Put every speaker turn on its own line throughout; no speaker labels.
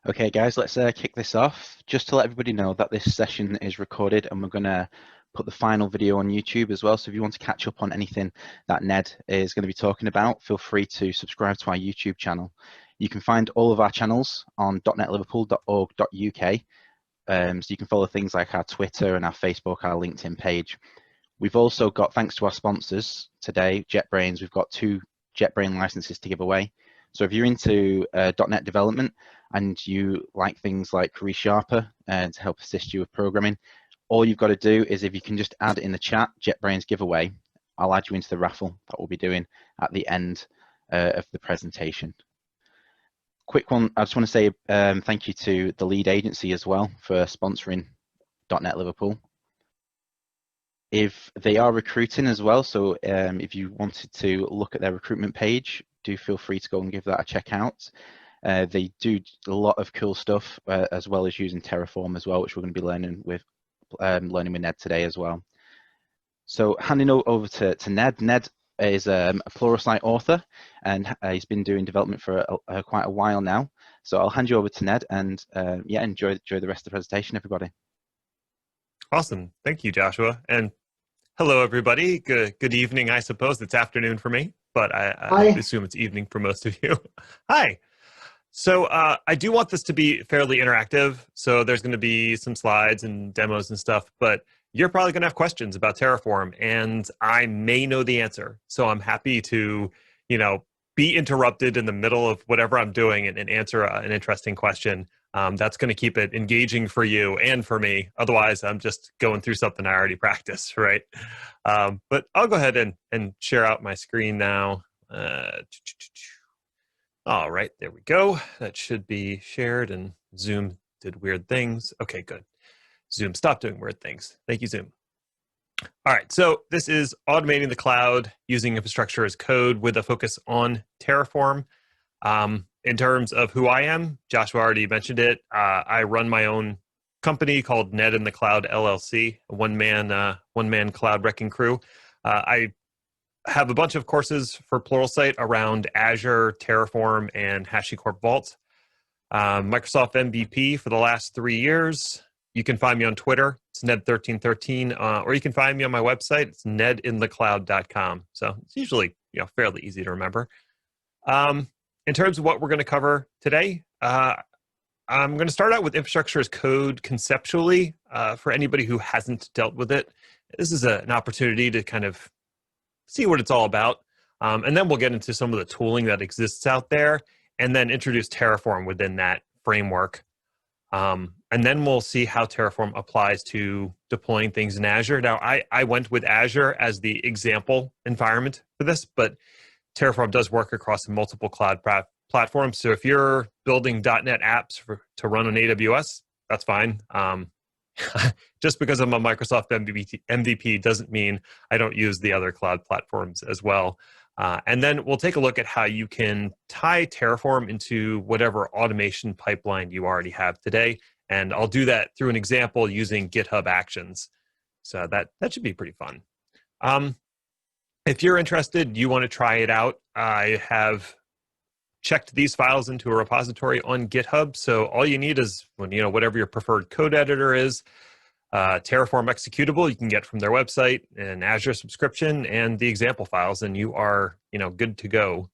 Okay, guys, let's kick this off. Just to let everybody know that this session is recorded and we're going to put the final video on YouTube as well. So if you want to catch up on anything that Ned is going to be talking about, feel free to subscribe to our YouTube channel. You can find all of our channels on .netliverpool.org.uk. So you can follow things like our Twitter and our Facebook, our LinkedIn page. We've also got, thanks to our sponsors today, JetBrains, we've got 2 JetBrains licenses to give away. So if you're into .NET development and you like things like ReSharper to help assist you with programming, all you've got to do is if you can just add in the chat JetBrains giveaway, I'll add you into the raffle that we'll be doing at the end of the presentation. Quick one, I just want to say thank you to the lead agency as well for sponsoring .NET Liverpool. If they are recruiting as well, so if you wanted to look at their recruitment page, do feel free to go and give that a check out. They do a lot of cool stuff as well as using Terraform as well, which we're going to be learning with Ned today as well. So handing over to Ned. Ned is a Pluralsight author and he's been doing development for quite a while now. So I'll hand you over to Ned and yeah, enjoy the rest of the presentation, everybody.
Awesome. Thank you, Joshua. And hello, everybody. Good evening, I suppose. It's afternoon for me, but I assume it's evening for most of you. Hi. So I do want this to be fairly interactive. So there's going to be some slides and demos and stuff, but you're probably going to have questions about Terraform, and I may know the answer. So I'm happy to, be interrupted in the middle of whatever I'm doing and answer an interesting question. That's going to keep it engaging for you and for me. Otherwise, I'm just going through something I already practiced, right? But I'll go ahead and share out my screen now. All right, there we go. That should be shared, and Zoom did weird things. Okay, good. Zoom stopped doing weird things. Thank you, Zoom. All right, so this is automating the cloud using infrastructure as code with a focus on Terraform. In terms of who I am, Joshua already mentioned it. I run my own company called Ned in the Cloud LLC, a one-man cloud wrecking crew. I have a bunch of courses for Pluralsight around Azure, Terraform, and HashiCorp Vault. Microsoft MVP for the last 3 years. You can find me on Twitter. It's Ned1313, or you can find me on my website. It's nedinthecloud.com. So it's usually fairly easy to remember. In terms of what we're going to cover today, I'm going to start out with infrastructure as code conceptually for anybody who hasn't dealt with it. This is an opportunity to kind of see what it's all about. And then we'll get into some of the tooling that exists out there and then introduce Terraform within that framework. And then we'll see how Terraform applies to deploying things in Azure. Now, I went with Azure as the example environment for this, but Terraform does work across multiple cloud platforms. So if you're building .NET apps to run on AWS, that's fine. Just because I'm a Microsoft MVP doesn't mean I don't use the other cloud platforms as well. And then we'll take a look at how you can tie Terraform into whatever automation pipeline you already have today. And I'll do that through an example using GitHub Actions. So that should be pretty fun. If you're interested, you want to try it out, I have checked these files into a repository on GitHub. So all you need is whatever your preferred code editor is, Terraform executable you can get from their website, an Azure subscription, and the example files, and you are good to go.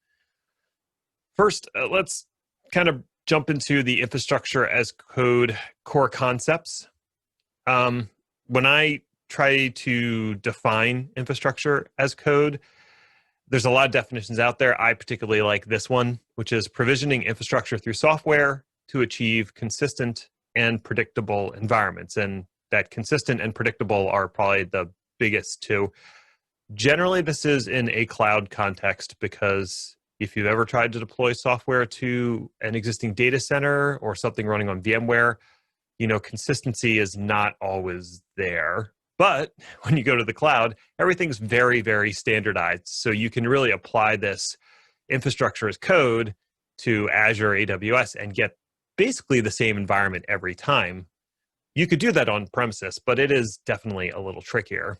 First, let's kind of jump into the infrastructure as code core concepts. When I try to define infrastructure as code, there's a lot of definitions out there. I particularly like this one, which is provisioning infrastructure through software to achieve consistent and predictable environments. And that consistent and predictable are probably the biggest two. Generally, this is in a cloud context because if you've ever tried to deploy software to an existing data center or something running on VMware, consistency is not always there. But when you go to the cloud, everything's very, very standardized. So you can really apply this infrastructure as code to Azure, AWS, and get basically the same environment every time. You could do that on premises, but it is definitely a little trickier.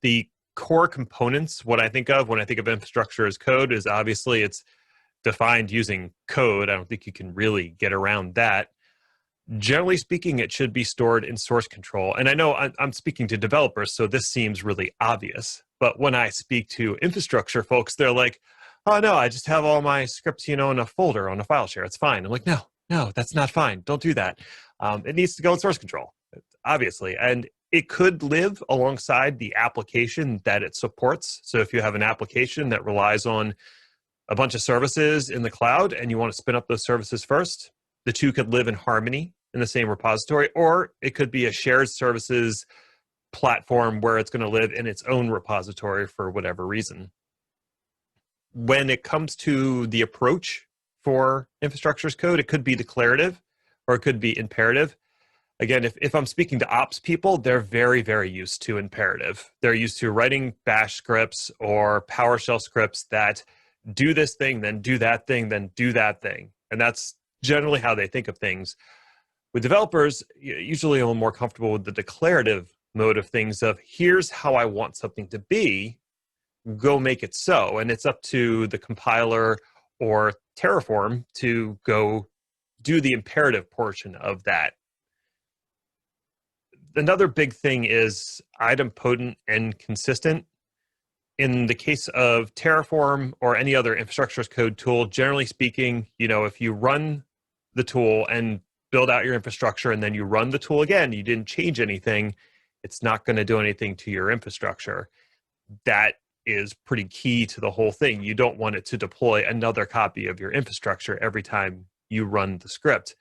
The core components, what I think of when I think of infrastructure as code, is obviously it's defined using code. I don't think you can really get around that. Generally speaking, it should be stored in source control. And I know I'm speaking to developers, so this seems really obvious. But when I speak to infrastructure folks, they're like, oh, no, I just have all my scripts, in a folder on a file share. It's fine. I'm like, no, that's not fine. Don't do that. It needs to go in source control, obviously. And it could live alongside the application that it supports. So if you have an application that relies on a bunch of services in the cloud and you want to spin up those services first, the two could live in harmony in the same repository, or it could be a shared services platform where it's going to live in its own repository for whatever reason. When it comes to the approach for infrastructure as code, it could be declarative or it could be imperative. Again, if I'm speaking to ops people, they're very, very used to imperative. They're used to writing bash scripts or PowerShell scripts that do this thing, then do that thing, then do that thing. And that's generally how they think of things. With developers, usually a little more comfortable with the declarative mode of things of here's how I want something to be, go make it so. And it's up to the compiler or Terraform to go do the imperative portion of that. Another big thing is idempotent and consistent. In the case of Terraform or any other infrastructure as code tool, generally speaking, if you run the tool and build out your infrastructure and then you run the tool again, you didn't change anything, it's not going to do anything to your infrastructure. That is pretty key to the whole thing. You don't want it to deploy another copy of your infrastructure every time you run the script.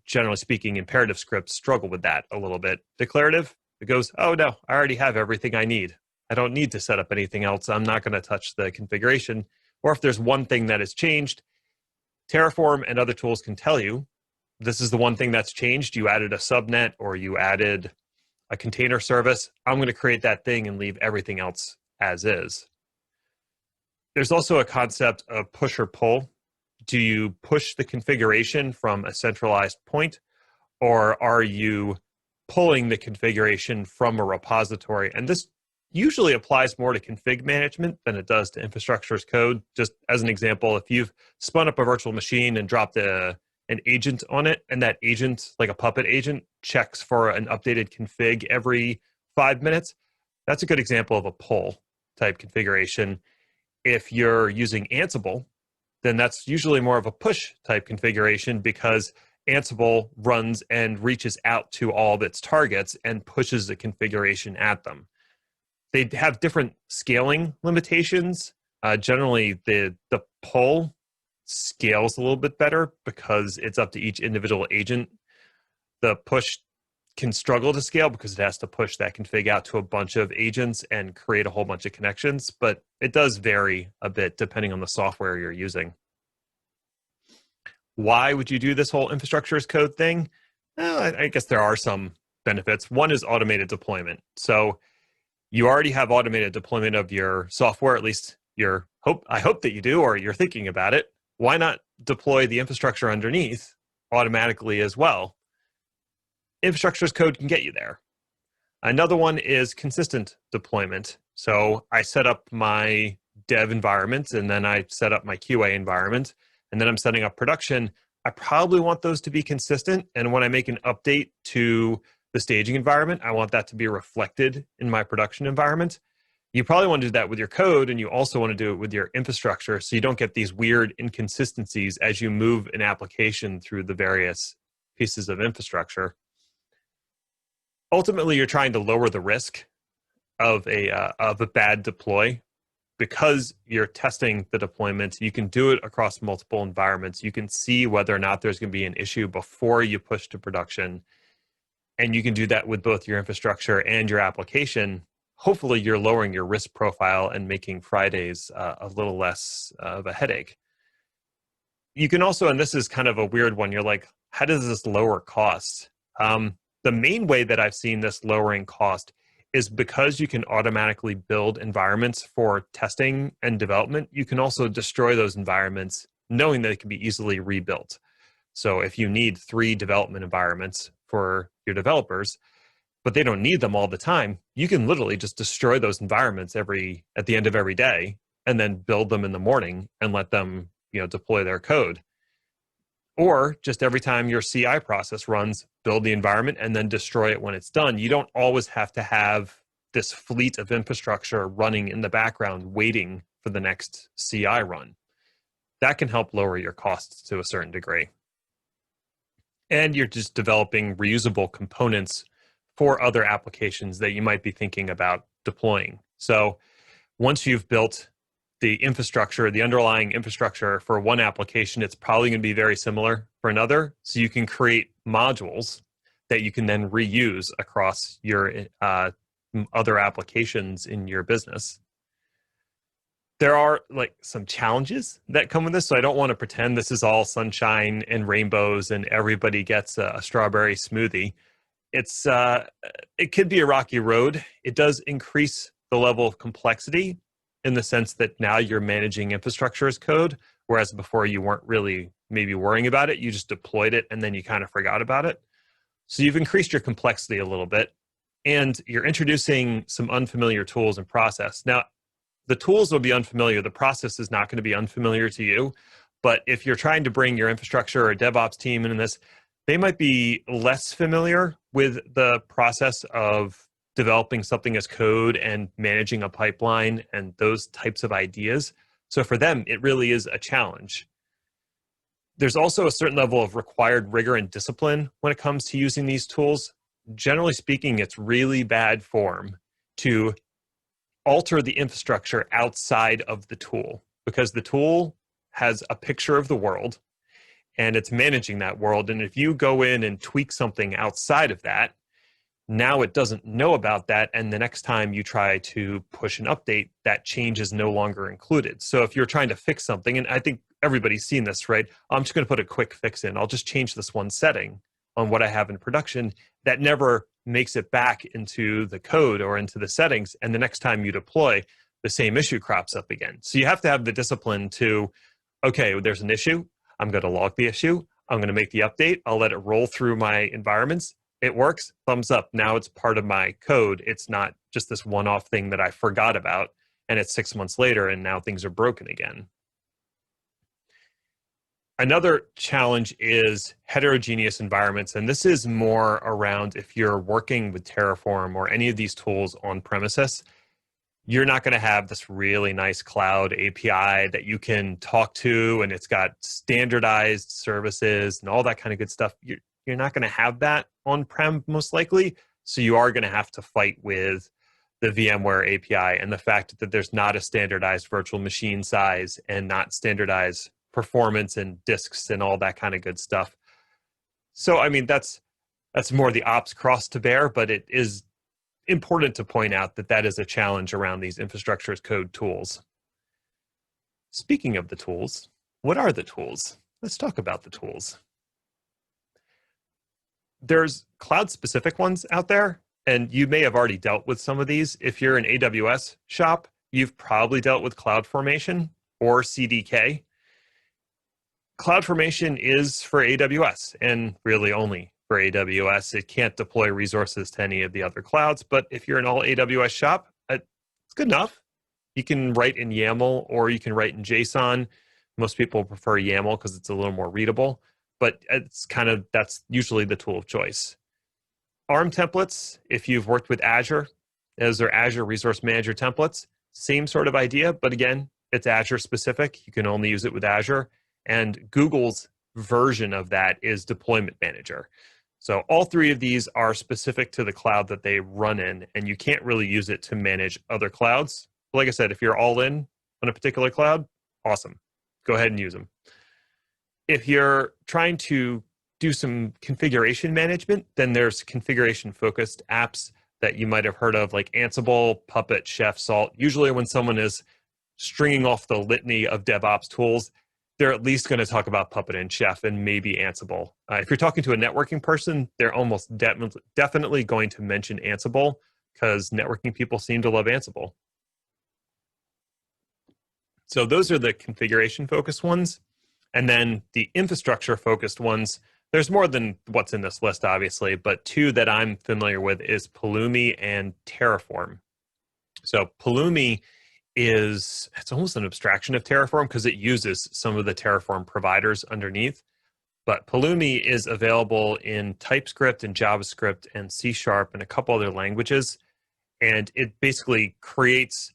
Generally speaking, imperative scripts struggle with that a little bit. Declarative, it goes, oh no, I already have everything I need. I don't need to set up anything else. I'm not going to touch the configuration. Or if there's one thing that has changed, Terraform and other tools can tell you, this is the one thing that's changed. You added a subnet or you added a container service. I'm going to create that thing and leave everything else as is. There's also a concept of push or pull. Do you push the configuration from a centralized point, or are you pulling the configuration from a repository? And this usually applies more to config management than it does to infrastructure as code. Just as an example, if you've spun up a virtual machine and dropped an agent on it, and that agent, like a Puppet agent, checks for an updated config every 5 minutes, that's a good example of a pull type configuration. If you're using Ansible, then that's usually more of a push type configuration because Ansible runs and reaches out to all of its targets and pushes the configuration at them. They have different scaling limitations. Generally, the pull scales a little bit better because it's up to each individual agent. The push can struggle to scale because it has to push that config out to a bunch of agents and create a whole bunch of connections, but it does vary a bit depending on the software you're using. Why would you do this whole infrastructure as code thing? Well, I guess there are some benefits. One is automated deployment. So you already have automated deployment of your software, at least I hope that you do, or you're thinking about it. Why not deploy the infrastructure underneath automatically as well? Infrastructure as code can get you there. Another one is consistent deployment. So I set up my dev environment, and then I set up my QA environment, and then I'm setting up production. I probably want those to be consistent. And when I make an update to the staging environment, I want that to be reflected in my production environment. You probably want to do that with your code, and you also want to do it with your infrastructure so you don't get these weird inconsistencies as you move an application through the various pieces of infrastructure. Ultimately, you're trying to lower the risk of a bad deploy. Because you're testing the deployment, you can do it across multiple environments. You can see whether or not there's going to be an issue before you push to production. And you can do that with both your infrastructure and your application. Hopefully, you're lowering your risk profile and making Fridays a little less of a headache. You can also, and this is kind of a weird one, you're like, how does this lower costs? The main way that I've seen this lowering cost is because you can automatically build environments for testing and development. You can also destroy those environments knowing that it can be easily rebuilt. So if you need 3 development environments for your developers, but they don't need them all the time, you can literally just destroy those environments at the end of every day and then build them in the morning and let them deploy their code. Or just every time your CI process runs, build the environment and then destroy it when it's done. You don't always have to have this fleet of infrastructure running in the background waiting for the next CI run. That can help lower your costs to a certain degree. And you're just developing reusable components for other applications that you might be thinking about deploying. So once you've built the infrastructure, the underlying infrastructure for one application, it's probably going to be very similar for another. So you can create modules that you can then reuse across your other applications in your business. There are like some challenges that come with this. So I don't want to pretend this is all sunshine and rainbows and everybody gets a strawberry smoothie. It could be a rocky road. It does increase the level of complexity in the sense that now you're managing infrastructure as code, whereas before you weren't really maybe worrying about it. You just deployed it and then you kind of forgot about it. So you've increased your complexity a little bit, and you're introducing some unfamiliar tools and process. Now, the tools will be unfamiliar. The process is not going to be unfamiliar to you. But if you're trying to bring your infrastructure or DevOps team in this, they might be less familiar with the process of developing something as code and managing a pipeline and those types of ideas. So for them, it really is a challenge. There's also a certain level of required rigor and discipline when it comes to using these tools. Generally speaking, it's really bad form to alter the infrastructure outside of the tool, because the tool has a picture of the world and it's managing that world. And if you go in and tweak something outside of that, now it doesn't know about that, and the next time you try to push an update, that change is no longer included. So if you're trying to fix something, and I think everybody's seen this, right? I'm just going to put a quick fix in. I'll just change this one setting on what I have in production. That never makes it back into the code or into the settings, and the next time you deploy, the same issue crops up again. So you have to have the discipline to, okay, there's an issue. I'm going to log the issue. I'm going to make the update. I'll let it roll through my environments. It works, thumbs up. Now it's part of my code. It's not just this one-off thing that I forgot about, and it's 6 months later, and now things are broken again. Another challenge is heterogeneous environments, and this is more around if you're working with Terraform or any of these tools on premises. You're not going to have this really nice cloud API that you can talk to, and it's got standardized services and all that kind of good stuff. You're not going to have that on-prem most likely, so you are going to have to fight with the VMware API and the fact that there's not a standardized virtual machine size and not standardized performance and disks and all that kind of good stuff. So, I mean, that's more the ops cross to bear, but it is important to point out that that is a challenge around these infrastructure as code tools. Speaking of the tools, what are the tools? Let's talk about the tools. There's cloud-specific ones out there, and you may have already dealt with some of these. If you're an AWS shop, you've probably dealt with CloudFormation or CDK. CloudFormation is for AWS, and really only for AWS. It can't deploy resources to any of the other clouds, but if you're an all AWS shop, it's good enough. You can write in YAML or you can write in JSON. Most people prefer YAML because it's a little more readable, but that's usually the tool of choice. ARM templates, if you've worked with Azure, those are Azure Resource Manager templates. Same sort of idea, but again, it's Azure specific. You can only use it with Azure. And Google's version of that is Deployment Manager. So all three of these are specific to the cloud that they run in, and you can't really use it to manage other clouds. But like I said, if you're all in on a particular cloud, awesome. Go ahead and use them. If you're trying to do some configuration management, then there's configuration-focused apps that you might have heard of, like Ansible, Puppet, Chef, Salt. Usually when someone is stringing off the litany of DevOps tools, they're at least going to talk about Puppet and Chef and maybe Ansible. If you're talking to a networking person, they're almost definitely going to mention Ansible because networking people seem to love Ansible. So those are the configuration-focused ones. And then the infrastructure-focused ones, there's more than what's in this list, obviously, but two that I'm familiar with is Pulumi and Terraform. So Pulumi it's almost an abstraction of Terraform because it uses some of the Terraform providers underneath. But Pulumi is available in TypeScript and JavaScript and C# and a couple other languages. And it basically creates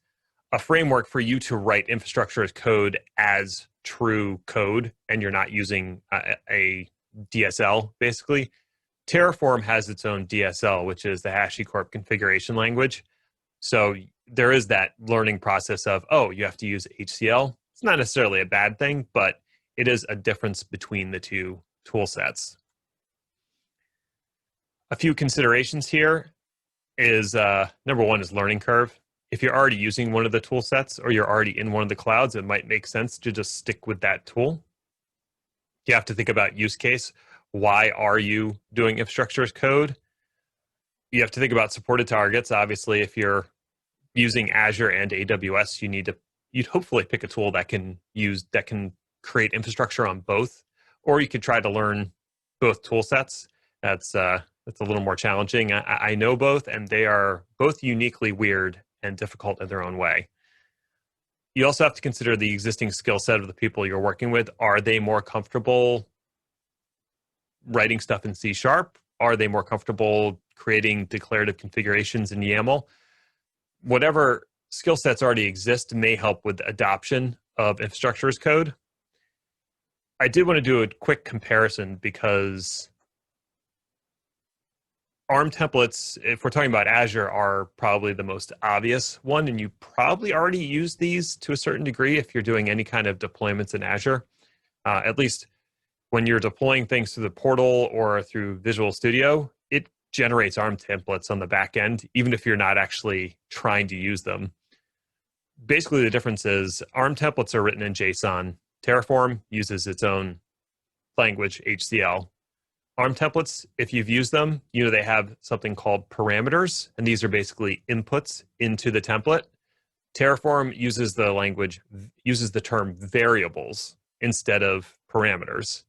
a framework for you to write infrastructure as code as true code, and you're not using a DSL, basically. Terraform has its own DSL, which is the HashiCorp configuration language. So there is that learning process of, oh, you have to use HCL. It's not necessarily a bad thing, but it is a difference between the two tool sets. A few considerations here is, number one is learning curve. If you're already using one of the tool sets or you're already in one of the clouds, it might make sense to just stick with that tool. You have to think about use case. Why are you doing infrastructure as code? You have to think about supported targets. Obviously, if you're using Azure and AWS, you'd hopefully pick a tool that can create infrastructure on both, or you could try to learn both tool sets. That's a little more challenging. I know both, and they are both uniquely weird and difficult in their own way. You also have to consider the existing skill set of the people you're working with. Are they more comfortable writing stuff in C#? Are they more comfortable creating declarative configurations in YAML? Whatever skill sets already exist may help with adoption of infrastructure as code. I did want to do a quick comparison because ARM templates, if we're talking about Azure, are probably the most obvious one, and you probably already use these to a certain degree if you're doing any kind of deployments in Azure. At least when you're deploying things through the portal or through Visual Studio, it generates ARM templates on the back end, even if you're not actually trying to use them. Basically, the difference is ARM templates are written in JSON. Terraform uses its own language, HCL. ARM templates, if you've used them, they have something called parameters, and these are basically inputs into the template. Terraform uses the term variables instead of parameters.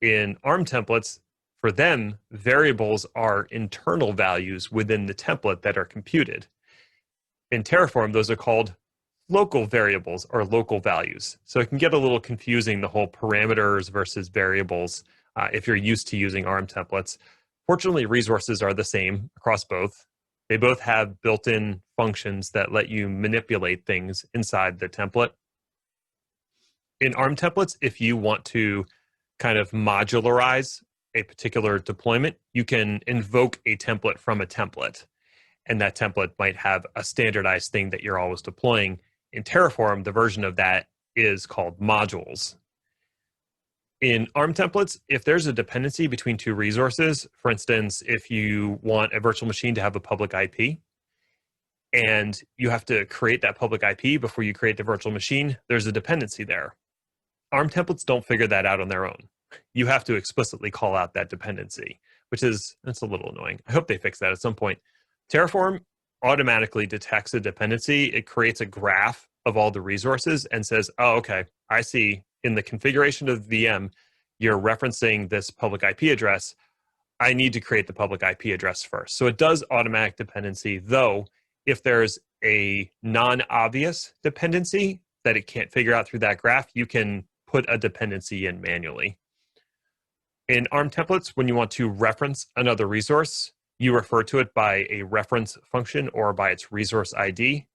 In ARM templates, for them, variables are internal values within the template that are computed. In Terraform, those are called local variables or local values. So it can get a little confusing, the whole parameters versus variables, if you're used to using ARM templates. Fortunately, resources are the same across both. They both have built-in functions that let you manipulate things inside the template. In ARM templates, if you want to kind of modularize a particular deployment, you can invoke a template from a template, and that template might have a standardized thing that you're always deploying. In Terraform, the version of that is called modules. In ARM templates, if there's a dependency between two resources, for instance, if you want a virtual machine to have a public IP, and you have to create that public IP before you create the virtual machine, there's a dependency there. ARM templates don't figure that out on their own. You have to explicitly call out that dependency, that's a little annoying. I hope they fix that at some point. Terraform automatically detects a dependency. It creates a graph of all the resources and says, oh, okay, I see in the configuration of the VM, you're referencing this public IP address. I need to create the public IP address first. So it does automatic dependency, though if there's a non-obvious dependency that it can't figure out through that graph, you can put a dependency in manually. In ARM templates, when you want to reference another resource, you refer to it by a reference function or by its resource ID.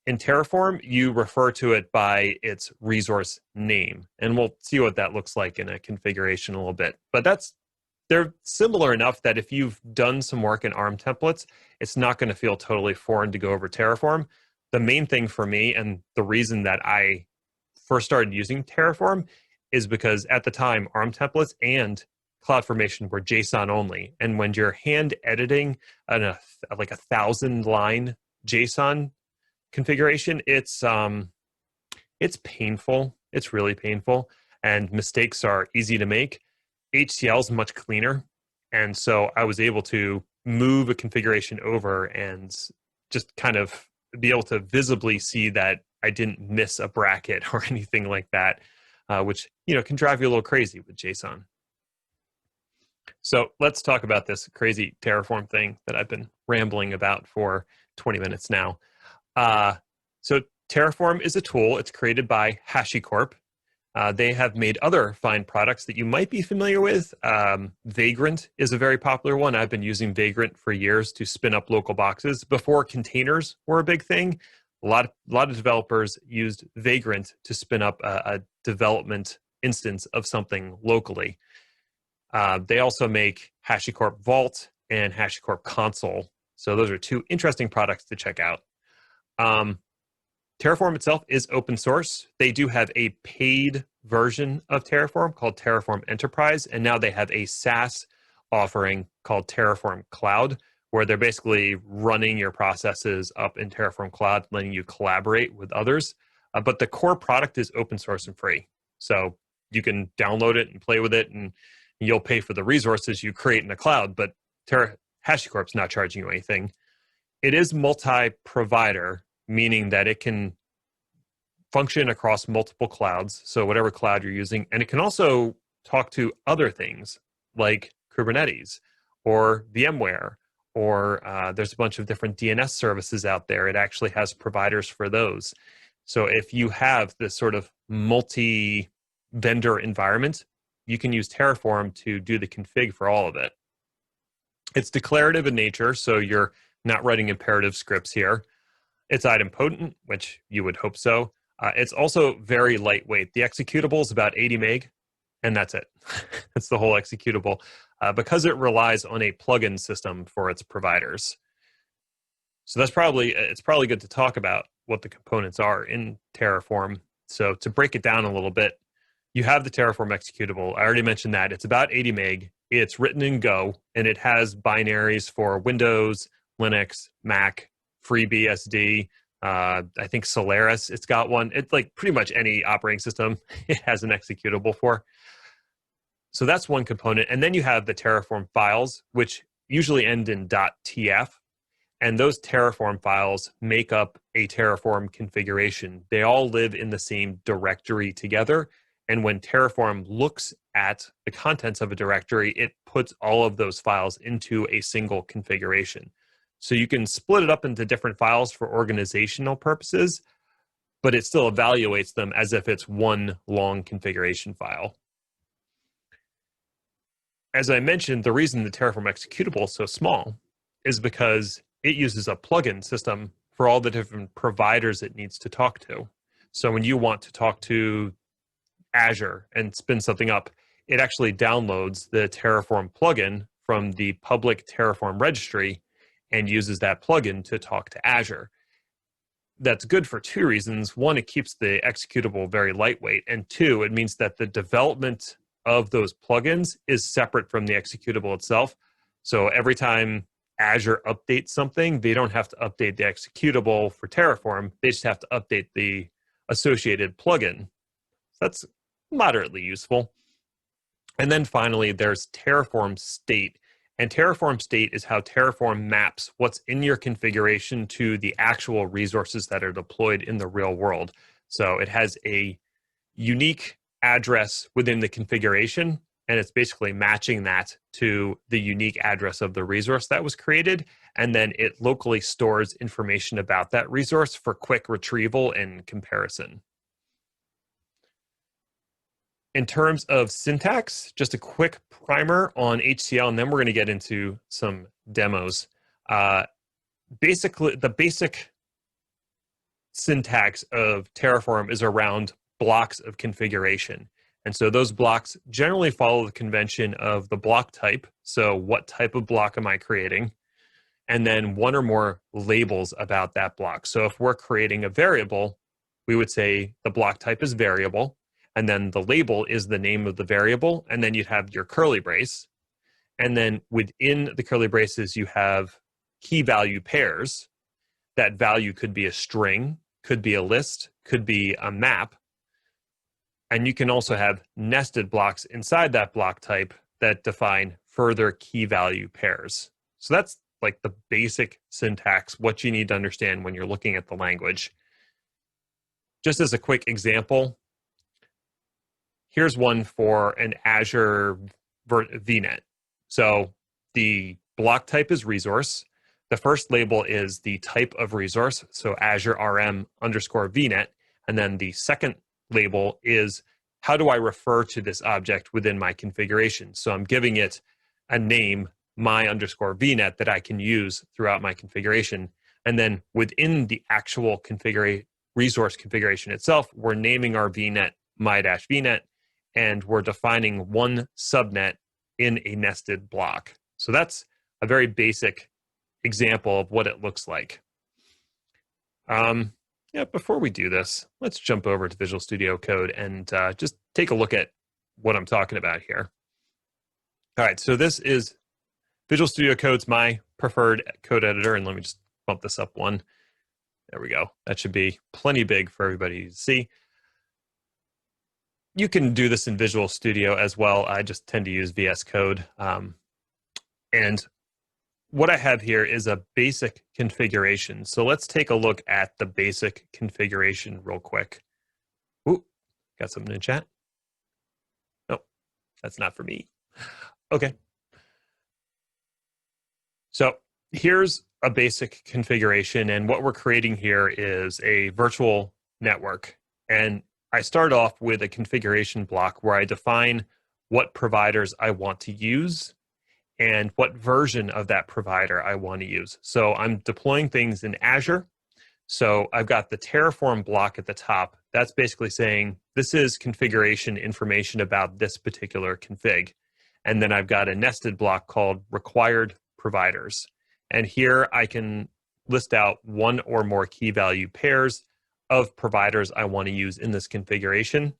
In Terraform, you refer to it by its resource name. And we'll see what that looks like in a configuration a little bit. But they're similar enough that if you've done some work in ARM templates, it's not going to feel totally foreign to go over Terraform. The main thing for me, and the reason that I first started using Terraform, is because at the time, ARM templates and CloudFormation were JSON only. And when you're hand editing like a 1,000-line JSON configuration, it's painful. It's really painful, and mistakes are easy to make. HCL is much cleaner, and so I was able to move a configuration over and just kind of be able to visibly see that I didn't miss a bracket or anything like that, which can drive you a little crazy with JSON. So let's talk about this crazy Terraform thing that I've been rambling about for 20 minutes now. So Terraform is a tool. It's created by HashiCorp. They have made other fine products that you might be familiar with. Vagrant is a very popular one. I've been using Vagrant for years to spin up local boxes. Before containers were a big thing, a lot of developers used Vagrant to spin up a development instance of something locally. They also make HashiCorp Vault and HashiCorp Console. So those are two interesting products to check out. Terraform itself is open source. They do have a paid version of Terraform called Terraform Enterprise, and now they have a SaaS offering called Terraform Cloud, where they're basically running your processes up in Terraform Cloud, letting you collaborate with others. But the core product is open source and free. So you can download it and play with it, and you'll pay for the resources you create in the cloud, but HashiCorp's not charging you anything. It is multi-provider, meaning that it can function across multiple clouds, so whatever cloud you're using, and it can also talk to other things like Kubernetes or VMware, or there's a bunch of different DNS services out there. It actually has providers for those. So if you have this sort of multi-vendor environment, you can use Terraform to do the config for all of it. It's declarative in nature, so you're not writing imperative scripts here. It's idempotent, which you would hope so. It's also very lightweight. The executable is about 80 meg, and that's it. That's the whole executable, because it relies on a plugin system for its providers. So it's probably good to talk about what the components are in Terraform. So to break it down a little bit, you have the Terraform executable. I already mentioned that. It's about 80 meg. It's written in Go, and it has binaries for Windows, Linux, Mac, FreeBSD, I think Solaris, it's got one. It's like pretty much any operating system it has an executable for. So that's one component. And then you have the Terraform files, which usually end in .tf. And those Terraform files make up a Terraform configuration. They all live in the same directory together. And when Terraform looks at the contents of a directory, it puts all of those files into a single configuration. So you can split it up into different files for organizational purposes, but it still evaluates them as if it's one long configuration file. As I mentioned, the reason the Terraform executable is so small is because it uses a plugin system for all the different providers it needs to talk to. So when you want to talk to Azure and spin something up, it actually downloads the Terraform plugin from the public Terraform registry and uses that plugin to talk to Azure. That's good for two reasons. One, it keeps the executable very lightweight. And two, it means that the development of those plugins is separate from the executable itself. So every time Azure updates something, they don't have to update the executable for Terraform. They just have to update the associated plugin. So that's moderately useful. And then finally, there's Terraform state. And Terraform state is how Terraform maps what's in your configuration to the actual resources that are deployed in the real world. So it has a unique address within the configuration, and it's basically matching that to the unique address of the resource that was created. And then it locally stores information about that resource for quick retrieval and comparison. In terms of syntax, just a quick primer on HCL, and then we're going to get into some demos. Basically, the basic syntax of Terraform is around blocks of configuration. And so those blocks generally follow the convention of the block type. So what type of block am I creating? And then one or more labels about that block. So if we're creating a variable, we would say the block type is variable. And then the label is the name of the variable. And then you'd have your curly brace. And then within the curly braces, you have key value pairs. That value could be a string, could be a list, could be a map. And you can also have nested blocks inside that block type that define further key value pairs. So that's like the basic syntax, what you need to understand when you're looking at the language. Just as a quick example, here's one for an Azure VNet. So the block type is resource. The first label is the type of resource, so Azure RM _ VNet. And then the second label is how do I refer to this object within my configuration? So I'm giving it a name, my _ VNet, that I can use throughout my configuration. And then within the actual resource configuration itself, we're naming our VNet my-VNet, and we're defining one subnet in a nested block. So that's a very basic example of what it looks like. Yeah, before we do this, let's jump over to Visual Studio Code and just take a look at what I'm talking about here. All right, so this is Visual Studio Code's my preferred code editor, and let me just bump this up one. There we go. That should be plenty big for everybody to see. You can do this in Visual Studio as well. I just tend to use VS Code. And what I have here is a basic configuration. So let's take a look at the basic configuration real quick. Ooh, got something in chat? No, that's not for me. Okay. So here's a basic configuration, and what we're creating here is a virtual network. And I start off with a configuration block where I define what providers I want to use and what version of that provider I want to use. So I'm deploying things in Azure. So I've got the Terraform block at the top. That's basically saying this is configuration information about this particular config. And then I've got a nested block called required providers. And here I can list out one or more key value pairs of providers I want to use in this configuration.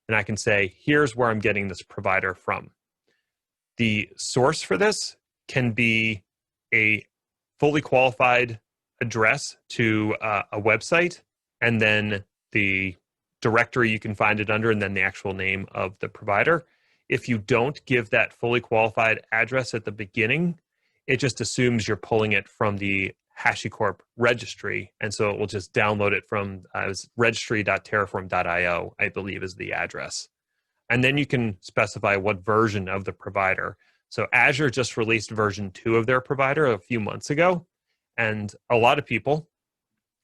And I can say, here's where I'm getting this provider from. The source for this can be a fully qualified address to a website, and then the directory you can find it under, and then the actual name of the provider. If you don't give that fully qualified address at the beginning, it just assumes you're pulling it from the HashiCorp registry, and so it will just download it from registry.terraform.io, I believe is the address. And then you can specify what version of the provider. So Azure just released version 2 of their provider a few months ago, and a lot of people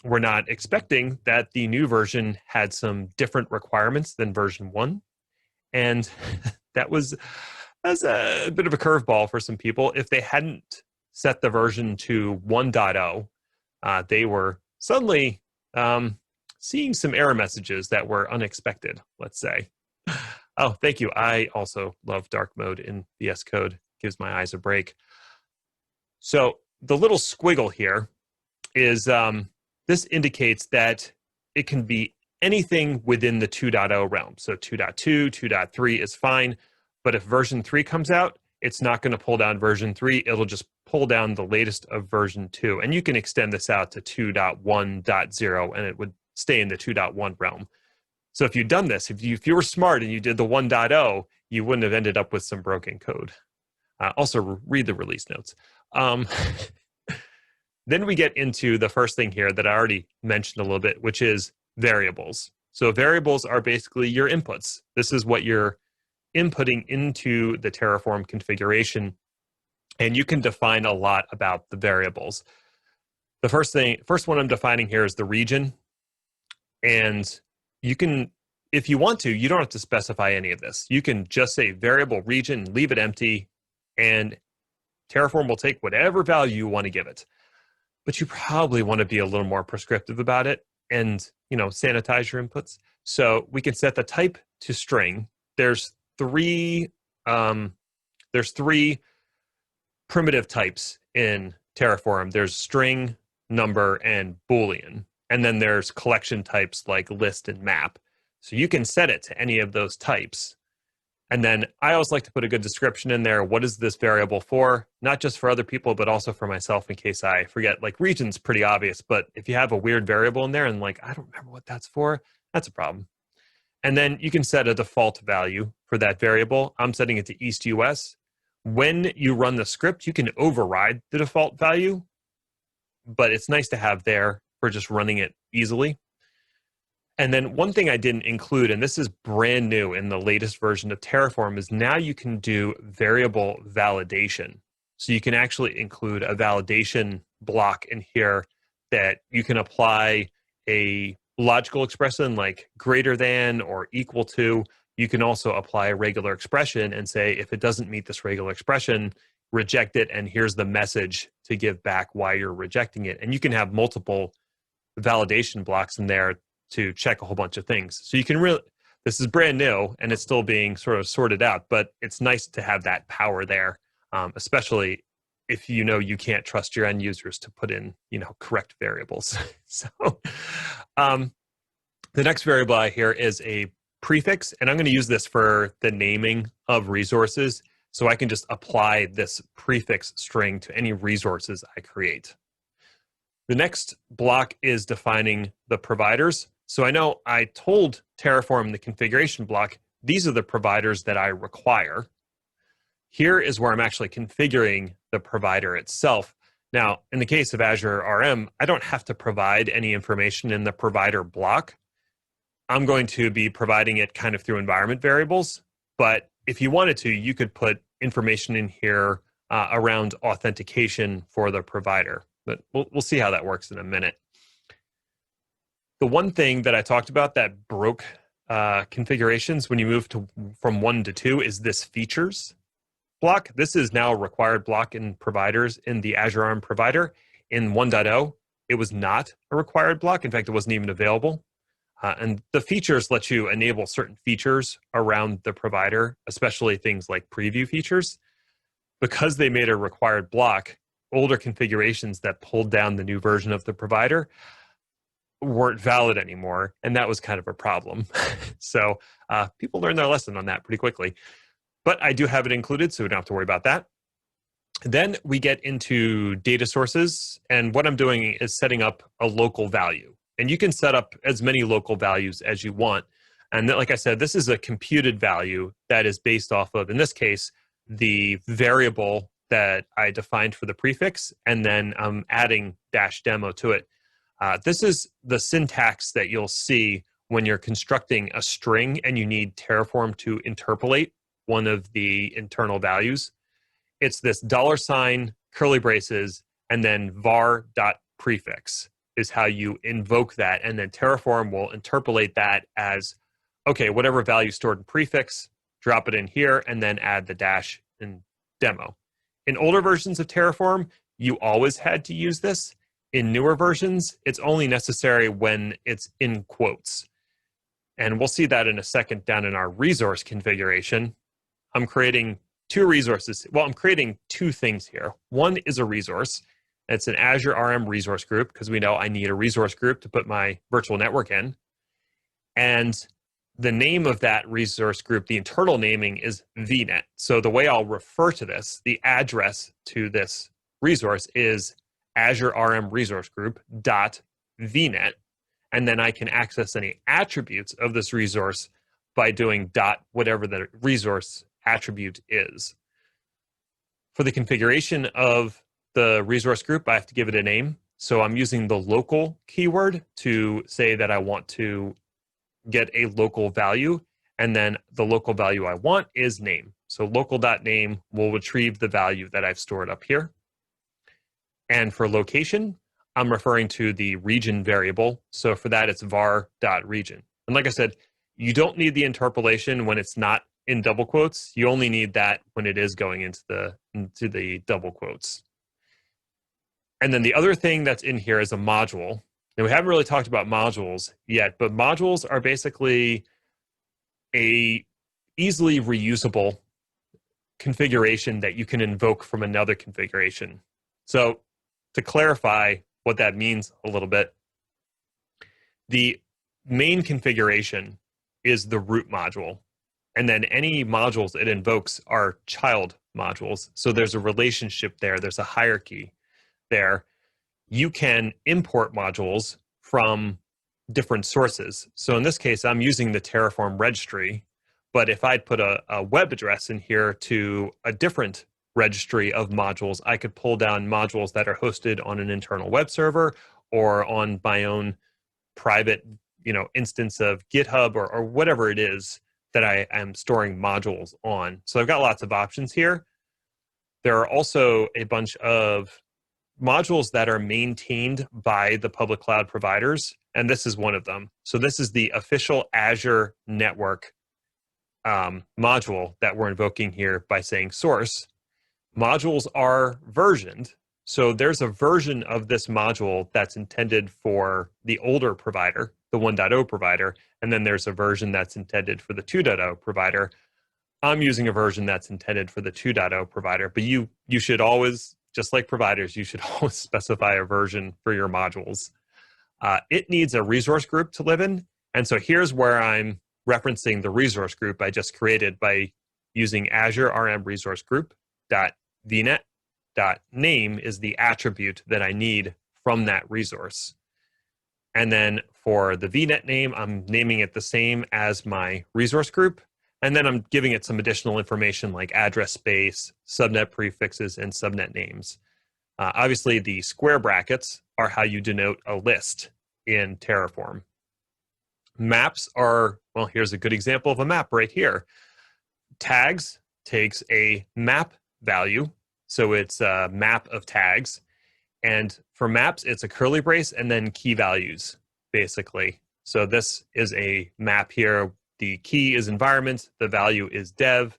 were not expecting that the new version had some different requirements than version 1. And that was a bit of a curveball for some people. If they hadn't set the version to 1.0, they were suddenly seeing some error messages that were unexpected, let's say. Oh, thank you. I also love dark mode in VS Code. Gives my eyes a break. So the little squiggle here is, this indicates that it can be anything within the 2.0 realm. So 2.2, 2.3 is fine. But if version 3 comes out, it's not going to pull down version 3. It'll just pull down the latest of version 2. And you can extend this out to 2.1.0, and it would stay in the 2.1 realm. So if you'd done this, if you were smart and you did the 1.0, you wouldn't have ended up with some broken code. Also, read the release notes. Then we get into the first thing here that I already mentioned a little bit, which is variables. So variables are basically your inputs. This is what you're inputting into the Terraform configuration, and you can define a lot about the variables. The first one I'm defining here is the region, and you can, if you want to, you don't have to specify any of this. You can just say variable region, leave it empty, and Terraform will take whatever value you want to give it. But you probably want to be a little more prescriptive about it and, sanitize your inputs. So we can set the type to string. There's three primitive types in Terraform. There's string, number, and Boolean. And then there's collection types like list and map. So you can set it to any of those types. And then I always like to put a good description in there. What is this variable for? Not just for other people, but also for myself in case I forget. Like region's pretty obvious, but if you have a weird variable in there and I don't remember what that's for, that's a problem. And then you can set a default value for that variable. I'm setting it to East US. When you run the script, you can override the default value, but it's nice to have there for just running it easily. And then one thing I didn't include, and this is brand new in the latest version of Terraform, is now you can do variable validation. So you can actually include a validation block in here that you can apply a logical expression like greater than or equal to. You can also apply a regular expression and say, if it doesn't meet this regular expression, reject it, and here's the message to give back why you're rejecting it. And you can have multiple validation blocks in there to check a whole bunch of things. So you can really, this is brand new and it's still being sort of sorted out, but it's nice to have that power there, especially if you know you can't trust your end users to put in, correct variables. So the next variable I here is a prefix, and I'm going to use this for the naming of resources. So I can just apply this prefix string to any resources I create. The next block is defining the providers. So I know I told Terraform the configuration block, these are the providers that I require. Here is where I'm actually configuring the provider itself. Now, in the case of Azure RM, I don't have to provide any information in the provider block. I'm going to be providing it kind of through environment variables, but if you wanted to, you could put information in here around authentication for the provider. But we'll see how that works in a minute. The one thing that I talked about that broke configurations when you move from 1 to 2 is this features block. This is now a required block in providers in the Azure ARM provider. In 1.0, it was not a required block. In fact, it wasn't even available. And the features let you enable certain features around the provider, especially things like preview features. Because they made a required block, older configurations that pulled down the new version of the provider weren't valid anymore, and that was kind of a problem. So people learned their lesson on that pretty quickly. But I do have it included, so we don't have to worry about that. Then we get into data sources, and what I'm doing is setting up a local value. And you can set up as many local values as you want. And like I said, this is a computed value that is based off of, in this case, the variable that I defined for the prefix, and then I'm adding -demo to it. This is the syntax that you'll see when you're constructing a string and you need Terraform to interpolate one of the internal values. It's this $, curly braces, and then var.prefix is how you invoke that. And then Terraform will interpolate that as, okay, whatever value stored in prefix, drop it in here, and then add the dash in demo. In older versions of Terraform, you always had to use this. In newer versions, it's only necessary when it's in quotes. And we'll see that in a second down in our resource configuration. I'm creating two resources. Well, I'm creating two things here. One is a resource. It's an Azure RM resource group, because we know I need a resource group to put my virtual network in. And the name of that resource group, the internal naming, is VNet. So the way I'll refer to this, the address to this resource is Azure RM resource group .vnet. And then I can access any attributes of this resource by doing whatever the resource attribute is. For the configuration of the resource group, I have to give it a name. So I'm using the local keyword to say that I want to get a local value, and then the local value I want is name. So local.name will retrieve the value that I've stored up here. And for location, I'm referring to the region variable. So for that, it's var.region. And like I said, you don't need the interpolation when it's not in double quotes. You only need that when it is going into the double quotes. And then the other thing that's in here is a module. And we haven't really talked about modules yet, but modules are basically a easily reusable configuration that you can invoke from another configuration. So to clarify what that means a little bit, the main configuration is the root module. And then any modules it invokes are child modules. So there's a relationship there. There's a hierarchy there. You can import modules from different sources. So in this case, I'm using the Terraform registry. But if I'd put a web address in here to a different registry of modules, I could pull down modules that are hosted on an internal web server or on my own private, instance of GitHub or whatever it is that I am storing modules on. So I've got lots of options here. There are also a bunch of modules that are maintained by the public cloud providers, and this is one of them. So this is the official Azure network module that we're invoking here by saying source. Modules are versioned. So there's a version of this module that's intended for the older provider, the 1.0 provider, and then there's a version that's intended for the 2.0 provider. I'm using a version that's intended for the 2.0 provider, but you should always, just like providers, you should always specify a version for your modules. It needs a resource group to live in, and so here's where I'm referencing the resource group I just created by using Azure RM resource group .vnet.name is the attribute that I need from that resource. And then for the VNet name, I'm naming it the same as my resource group. And then I'm giving it some additional information like address space, subnet prefixes, and subnet names. Obviously, the square brackets are how you denote a list in Terraform. Maps are, well, here's a good example of a map right here. Tags takes a map value, so it's a map of tags. And for maps, it's a curly brace and then key values, basically. So this is a map here. The key is environment, the value is dev,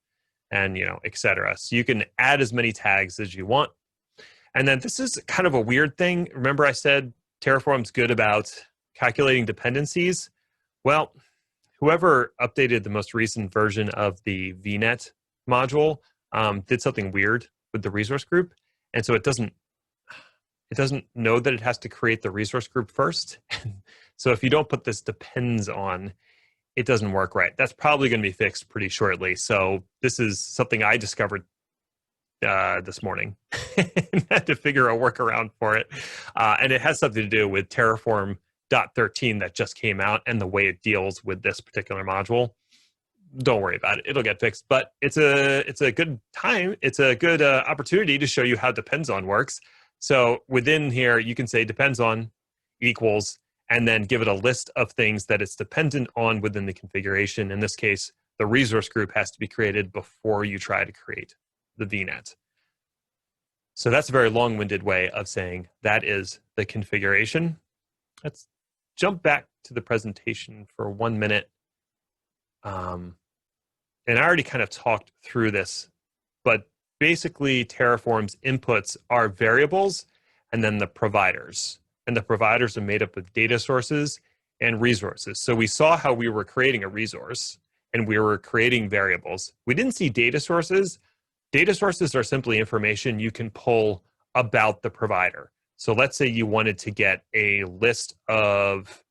and etc. So you can add as many tags as you want. And then this is kind of a weird thing. Remember I said Terraform's good about calculating dependencies? Well, whoever updated the most recent version of the VNet module did something weird with the resource group. And so it doesn't know that it has to create the resource group first. So if you don't put this depends on, it doesn't work right. That's probably going to be fixed pretty shortly. So this is something I discovered this morning and had to figure a workaround for it. And it has something to do with Terraform 13 that just came out and the way it deals with this particular module. Don't worry about it. It'll get fixed. But it's a good time. It's a good opportunity to show you how depends on works. So within here, you can say depends on equals, and then give it a list of things that it's dependent on within the configuration. In this case, the resource group has to be created before you try to create the VNet. So that's a very long-winded way of saying that is the configuration. Let's jump back to the presentation for 1 minute. And I already kind of talked through this, but basically Terraform's inputs are variables and then the providers. And the providers are made up of data sources and resources. So we saw how we were creating a resource and we were creating variables. We didn't see data sources. Data sources are simply information you can pull about the provider. So let's say you wanted to get a list of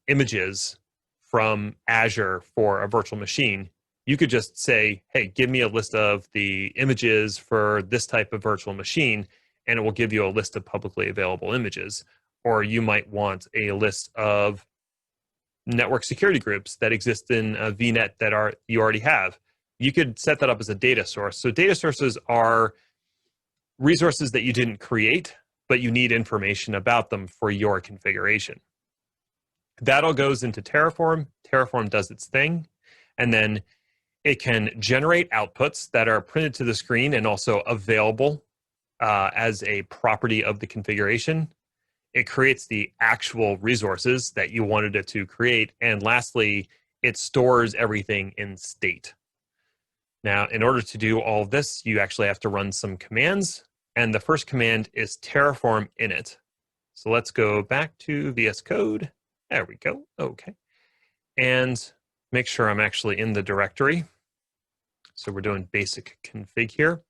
images from Azure for a virtual machine. You could just say, hey, give me a list of the images for this type of virtual machine, and it will give you a list of publicly available images. Or you might want a list of network security groups that exist in a VNet that you already have. You could set that up as a data source. So data sources are resources that you didn't create, but you need information about them for your configuration. That all goes into Terraform. Terraform does its thing, and then it can generate outputs that are printed to the screen and also available as a property of the configuration. It creates the actual resources that you wanted it to create. And lastly, it stores everything in state. Now, in order to do all of this, you actually have to run some commands. And the first command is terraform init. So let's go back to VS Code. There we go. Okay. And make sure I'm actually in the directory. So we're doing basic config here.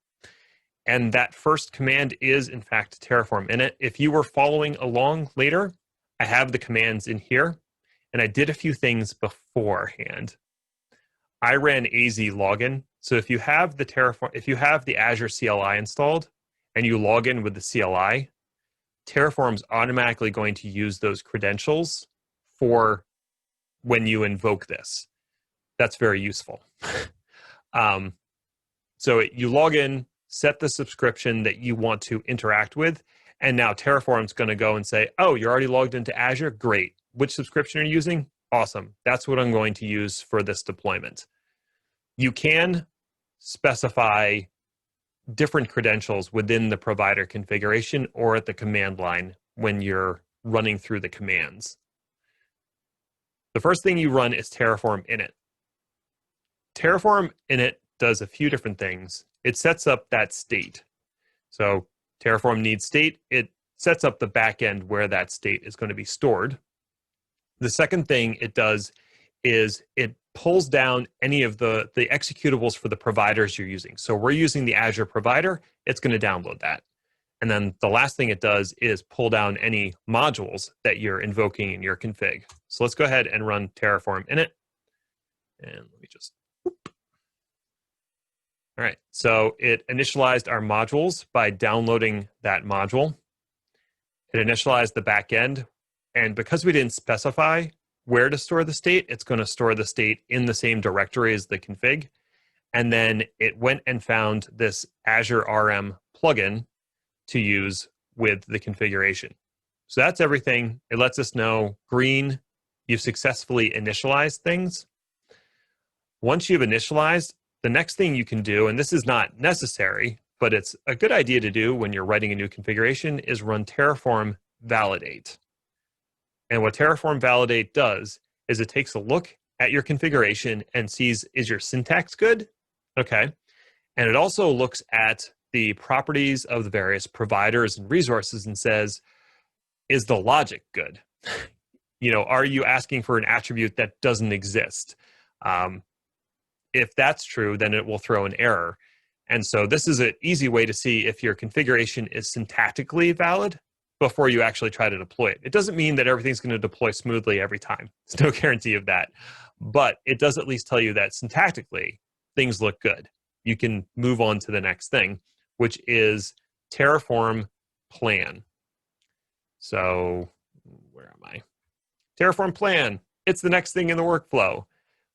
And that first command is, in fact, terraform init. If you were following along later, I have the commands in here. And I did a few things beforehand. I ran AZ login. So if you have the Terraform, if you have the Azure CLI installed and you log in with the CLI, Terraform's automatically going to use those credentials for when you invoke this. That's very useful. So you log in, set the subscription that you want to interact with, and now Terraform's going to go and say, oh, you're already logged into Azure? Great. Which subscription are you using? Awesome. That's what I'm going to use for this deployment. You can specify different credentials within the provider configuration or at the command line when you're running through the commands. The first thing you run is Terraform init. Terraform init does a few different things. It sets up that state. So Terraform needs state. It sets up the back end where that state is going to be stored. The second thing it does is it pulls down any of the executables for the providers you're using. So we're using the Azure provider, it's going to download that. And then the last thing it does is pull down any modules that you're invoking in your config. So let's go ahead and run Terraform init. And let me just, whoop. All right, so it initialized our modules by downloading that module. It initialized the back end. And because we didn't specify where to store the state, it's going to store the state in the same directory as the config. And then it went and found this Azure RM plugin to use with the configuration. So that's everything. It lets us know, green, you've successfully initialized things. Once you've initialized, the next thing you can do, and this is not necessary, but it's a good idea to do when you're writing a new configuration, is run Terraform validate. And what Terraform validate does is it takes a look at your configuration and sees, is your syntax good? Okay. And it also looks at the properties of the various providers and resources and says, is the logic good? Are you asking for an attribute that doesn't exist? If that's true, then it will throw an error. And so this is an easy way to see if your configuration is syntactically valid before you actually try to deploy it. It doesn't mean that everything's going to deploy smoothly every time. There's no guarantee of that. But it does at least tell you that syntactically, things look good. You can move on to the next thing, which is Terraform plan. So where am I? Terraform plan. It's the next thing in the workflow.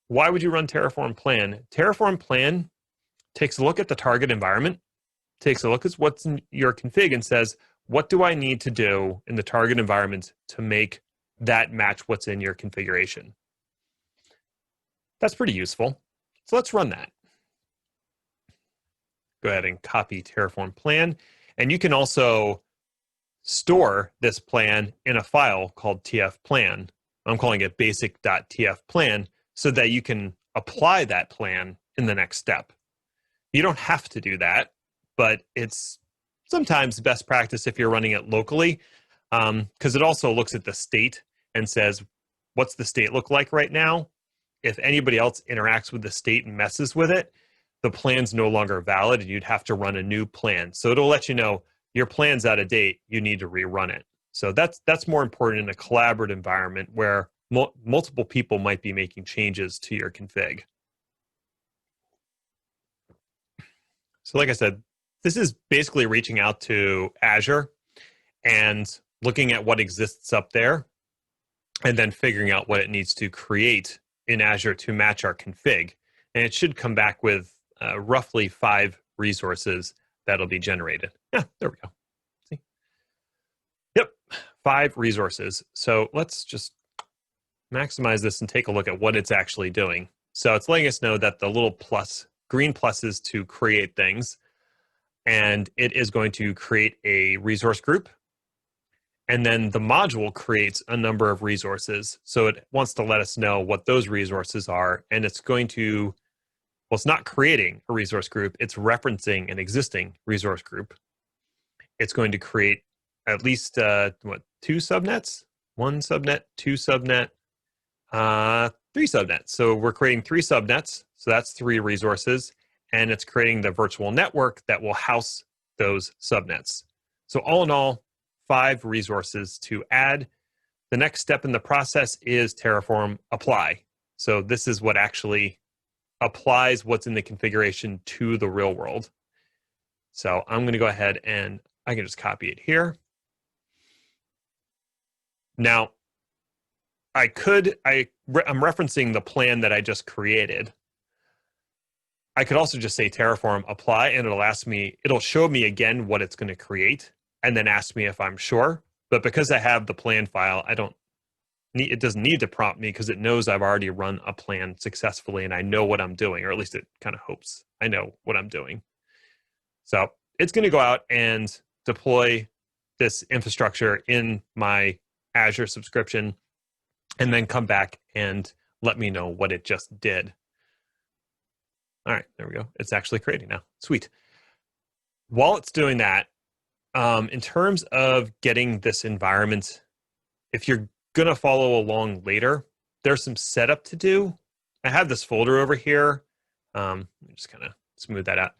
Why would you run Terraform plan? Terraform plan takes a look at the target environment, takes a look at what's in your config and says, what do I need to do in the target environment to make that match what's in your configuration? That's pretty useful. So let's run that. Go ahead and copy Terraform plan. And you can also store this plan in a file called tfplan. I'm calling it basic.tfplan so that you can apply that plan in the next step. You don't have to do that, but it's sometimes best practice if you're running it locally, because it also looks at the state and says, what's the state look like right now? If anybody else interacts with the state and messes with it, the plan's no longer valid and you'd have to run a new plan. So it'll let you know your plan's out of date, you need to rerun it. So that's more important in a collaborative environment where multiple people might be making changes to your config. So like I said, this is basically reaching out to Azure and looking at what exists up there and then figuring out what it needs to create in Azure to match our config. And it should come back with roughly 5 resources that'll be generated. Yeah, there we go. See? Yep, 5 resources. So let's just maximize this and take a look at what it's actually doing. So it's letting us know that the little plus, green pluses to create things, and it is going to create a resource group. And then the module creates a number of resources. So it wants to let us know what those resources are. And it's going to, well, it's not creating a resource group. It's referencing an existing resource group. It's going to create at least, 2 subnets? 1 subnet, 2 subnet, 3 subnets. So we're creating 3 subnets. So that's 3 resources. And it's creating the virtual network that will house those subnets. So all in all, 5 resources to add. The next step in the process is Terraform apply. So this is what actually applies what's in the configuration to the real world. So I'm going to go ahead and I can just copy it here. Now, I'm referencing the plan that I just created. I could also just say Terraform apply and it'll show me again what it's going to create and then ask me if I'm sure. But because I have the plan file, it doesn't need to prompt me because it knows I've already run a plan successfully and I know what I'm doing, or at least it kind of hopes I know what I'm doing. So it's going to go out and deploy this infrastructure in my Azure subscription and then come back and let me know what it just did. All right, there we go. It's actually creating now. Sweet. While it's doing that, in terms of getting this environment, if you're going to follow along later, there's some setup to do. I have this folder over here. Let me just kind of smooth that out.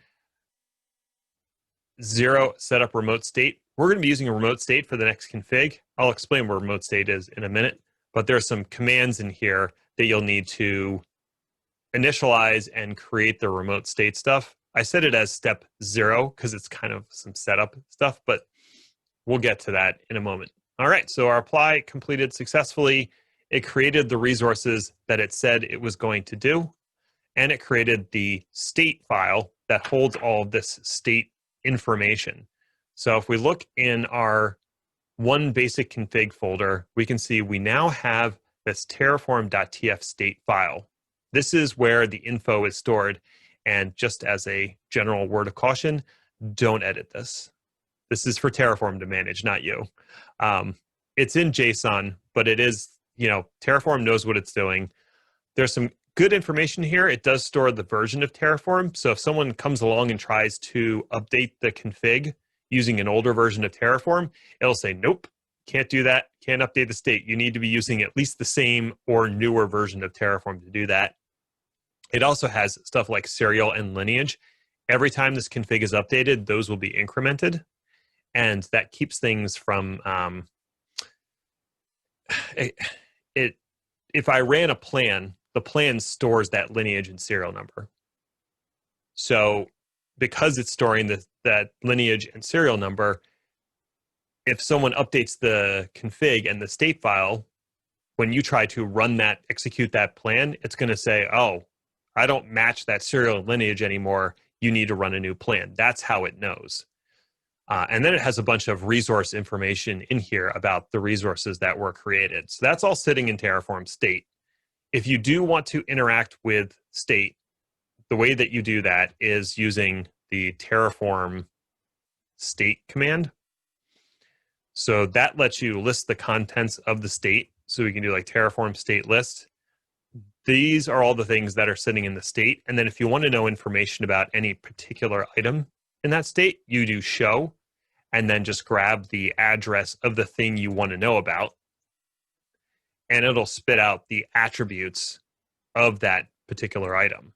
0 setup remote state. We're going to be using a remote state for the next config. I'll explain what remote state is in a minute, but there's some commands in here that you'll need to initialize and create the remote state stuff. I set it as step 0 because it's kind of some setup stuff, but we'll get to that in a moment. All right, so our apply completed successfully. It created the resources that it said it was going to do, and it created the state file that holds all of this state information. So if we look in our one basic config folder, we can see we now have this terraform.tf state file. This is where the info is stored. And just as a general word of caution, don't edit this. This is for Terraform to manage, not you. It's in JSON, but it is, Terraform knows what it's doing. There's some good information here. It does store the version of Terraform. So if someone comes along and tries to update the config using an older version of Terraform, it'll say, nope, can't do that, can't update the state. You need to be using at least the same or newer version of Terraform to do that. It also has stuff like serial and lineage. Every time this config is updated, those will be incremented. And that keeps things from, if I ran a plan, the plan stores that lineage and serial number. So because it's storing that lineage and serial number, if someone updates the config and the state file, when you try to run that, execute that plan, it's going to say, oh, I don't match that serial lineage anymore. You need to run a new plan. That's how it knows. And then it has a bunch of resource information in here about the resources that were created. So that's all sitting in Terraform state. If you do want to interact with state, the way that you do that is using the Terraform state command. So that lets you list the contents of the state. So we can do like Terraform state list. These are all the things that are sitting in the state. And then if you want to know information about any particular item in that state, you do show, and then just grab the address of the thing you want to know about. And it'll spit out the attributes of that particular item.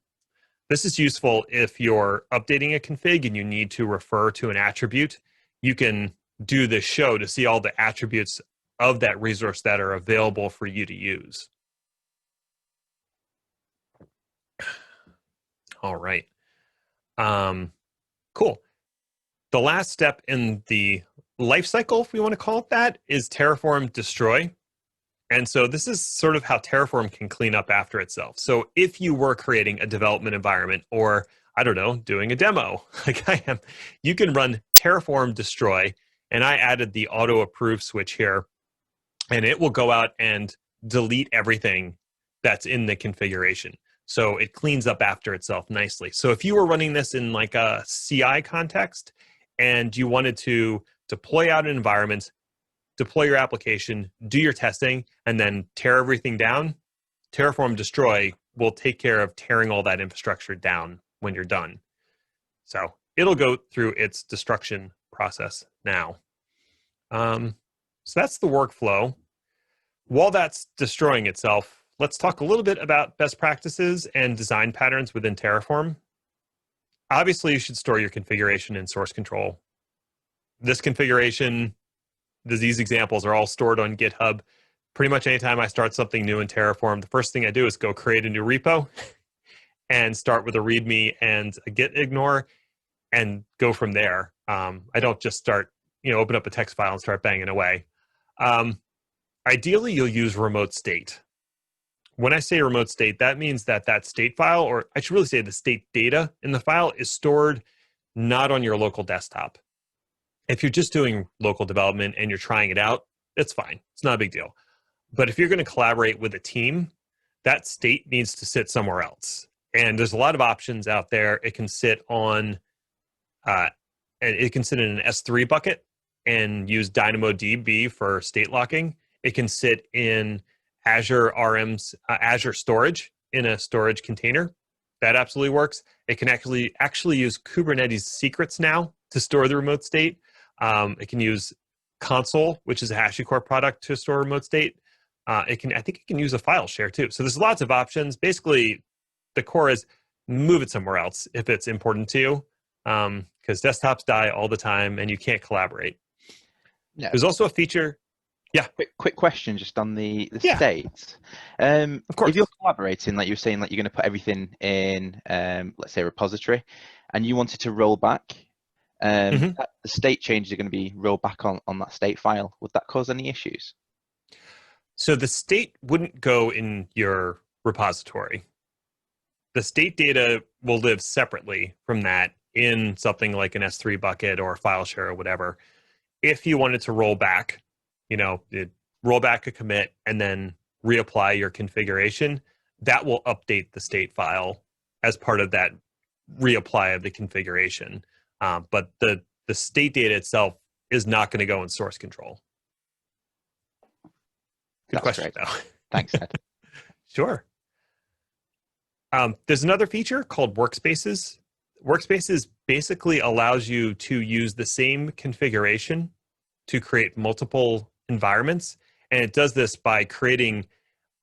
This is useful if you're updating a config and you need to refer to an attribute. You can do this show to see all the attributes of that resource that are available for you to use. All right. Cool. The last step in the life cycle, if we want to call it that, is Terraform destroy. And so this is sort of how Terraform can clean up after itself. So if you were creating a development environment or, I don't know, doing a demo like I am, you can run Terraform destroy. And I added the auto approve switch here, and it will go out and delete everything that's in the configuration. So it cleans up after itself nicely. So if you were running this in like a CI context and you wanted to deploy out an environment, deploy your application, do your testing, and then tear everything down, Terraform destroy will take care of tearing all that infrastructure down when you're done. So it'll go through its destruction process now. So that's the workflow. While that's destroying itself, let's talk a little bit about best practices and design patterns within Terraform. Obviously, you should store your configuration in source control. This configuration, these examples are all stored on GitHub. Pretty much anytime I start something new in Terraform, the first thing I do is go create a new repo and start with a README and a git ignore and go from there. I don't just start, open up a text file and start banging away. Ideally, you'll use remote state. When I say remote state, that means that that state file, or I should really say the state data in the file, is stored not on your local desktop. If you're just doing local development and you're trying it out, it's fine. It's not a big deal. But if you're going to collaborate with a team, that state needs to sit somewhere else. And there's a lot of options out there. It can sit on and it can sit in an S3 bucket and use DynamoDB for state locking. It can sit in Azure RM's Azure storage in a storage container. That absolutely works. It can actually use Kubernetes secrets now to store the remote state. It can use Console, which is a HashiCorp product, to store remote state. I think it can use a file share too. So there's lots of options. Basically, the core is move it somewhere else if it's important to you, because desktops die all the time and you can't collaborate.
Yeah.
There's also a feature. Yeah.
Quick question just on the
Yeah.
states.
Of course.
If you're collaborating, like you were saying, like you're going to put everything in, let's say a repository, and you wanted to roll back, the state changes are going to be rolled back on that state file. Would that cause any issues?
So the state wouldn't go in your repository. The state data will live separately from that in something like an S3 bucket or a file share or whatever. If you wanted to roll back, roll back a commit and then reapply your configuration, that will update the state file as part of that reapply of the configuration. But the state data itself is not going to go in source control. Good
That's
question,
great.
though.
Thanks, Ed.
Sure. There's another feature called Workspaces. Workspaces basically allows you to use the same configuration to create multiple environments. And it does this by creating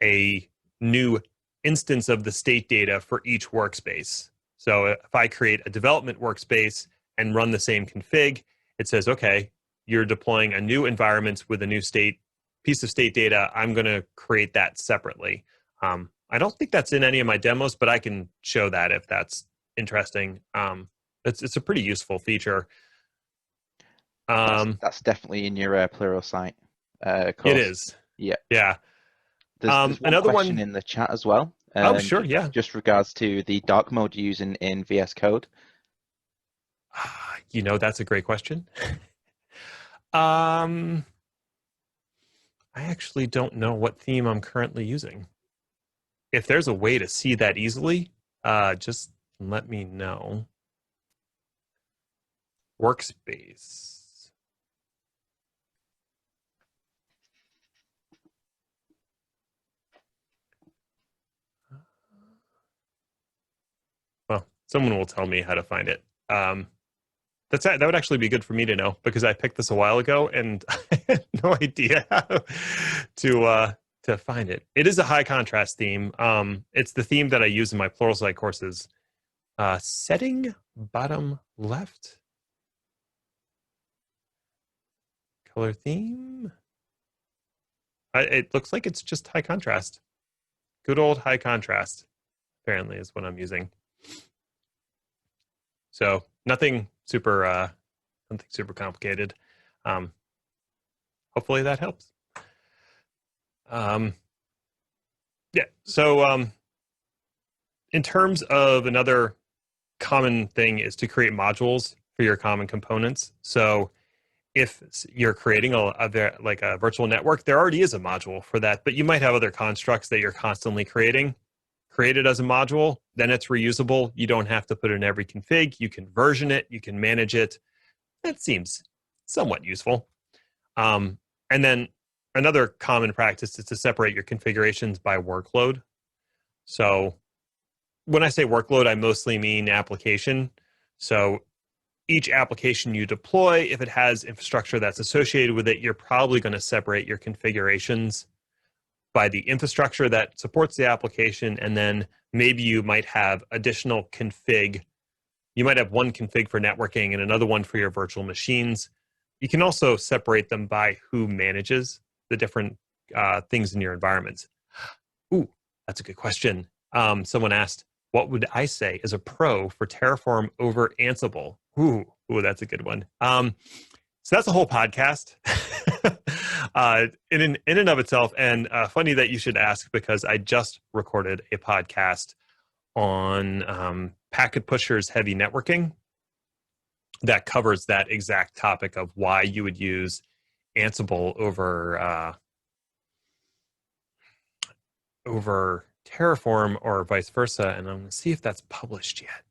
a new instance of the state data for each workspace. So if I create a development workspace and run the same config, it says, okay, you're deploying a new environment with a new piece of state data. I'm going to create that separately. I don't think that's in any of my demos, but I can show that if that's interesting. It's a pretty useful feature.
That's definitely in your Pluralsight course.
It is.
Yeah.
Yeah.
There's one
another
question
one
in the chat as well.
Oh, sure. Yeah.
Just regards to the dark mode using in VS Code.
That's a great question. I actually don't know what theme I'm currently using. If there's a way to see that easily, just let me know. Workspace. Well, someone will tell me how to find it. That would actually be good for me to know, because I picked this a while ago and I had no idea how to find it. It is a high contrast theme. It's the theme that I use in my Pluralsight courses. Setting bottom left. Color theme. It looks like it's just high contrast. Good old high contrast, apparently, is what I'm using. So nothing super complicated. Hopefully that helps. Yeah. So in terms of another common thing is to create modules for your common components. So if you're creating a virtual network, there already is a module for that, but you might have other constructs that you're constantly creating. Create it as a module, then it's reusable. You don't have to put it in every config. You can version it. You can manage it. That seems somewhat useful. And then another common practice is to separate your configurations by workload. So when I say workload, I mostly mean application. So each application you deploy, if it has infrastructure that's associated with it, you're probably going to separate your configurations by the infrastructure that supports the application, and then maybe you might have additional config. You might have one config for networking and another one for your virtual machines. You can also separate them by who manages the different things in your environment. Ooh, that's a good question. Someone asked, what would I say is a pro for Terraform over Ansible? Ooh, that's a good one. So that's a whole podcast in and of itself. And funny that you should ask, because I just recorded a podcast on packet pushers heavy networking that covers that exact topic of why you would use Ansible over Terraform or vice versa. And I'm going to see if that's published yet.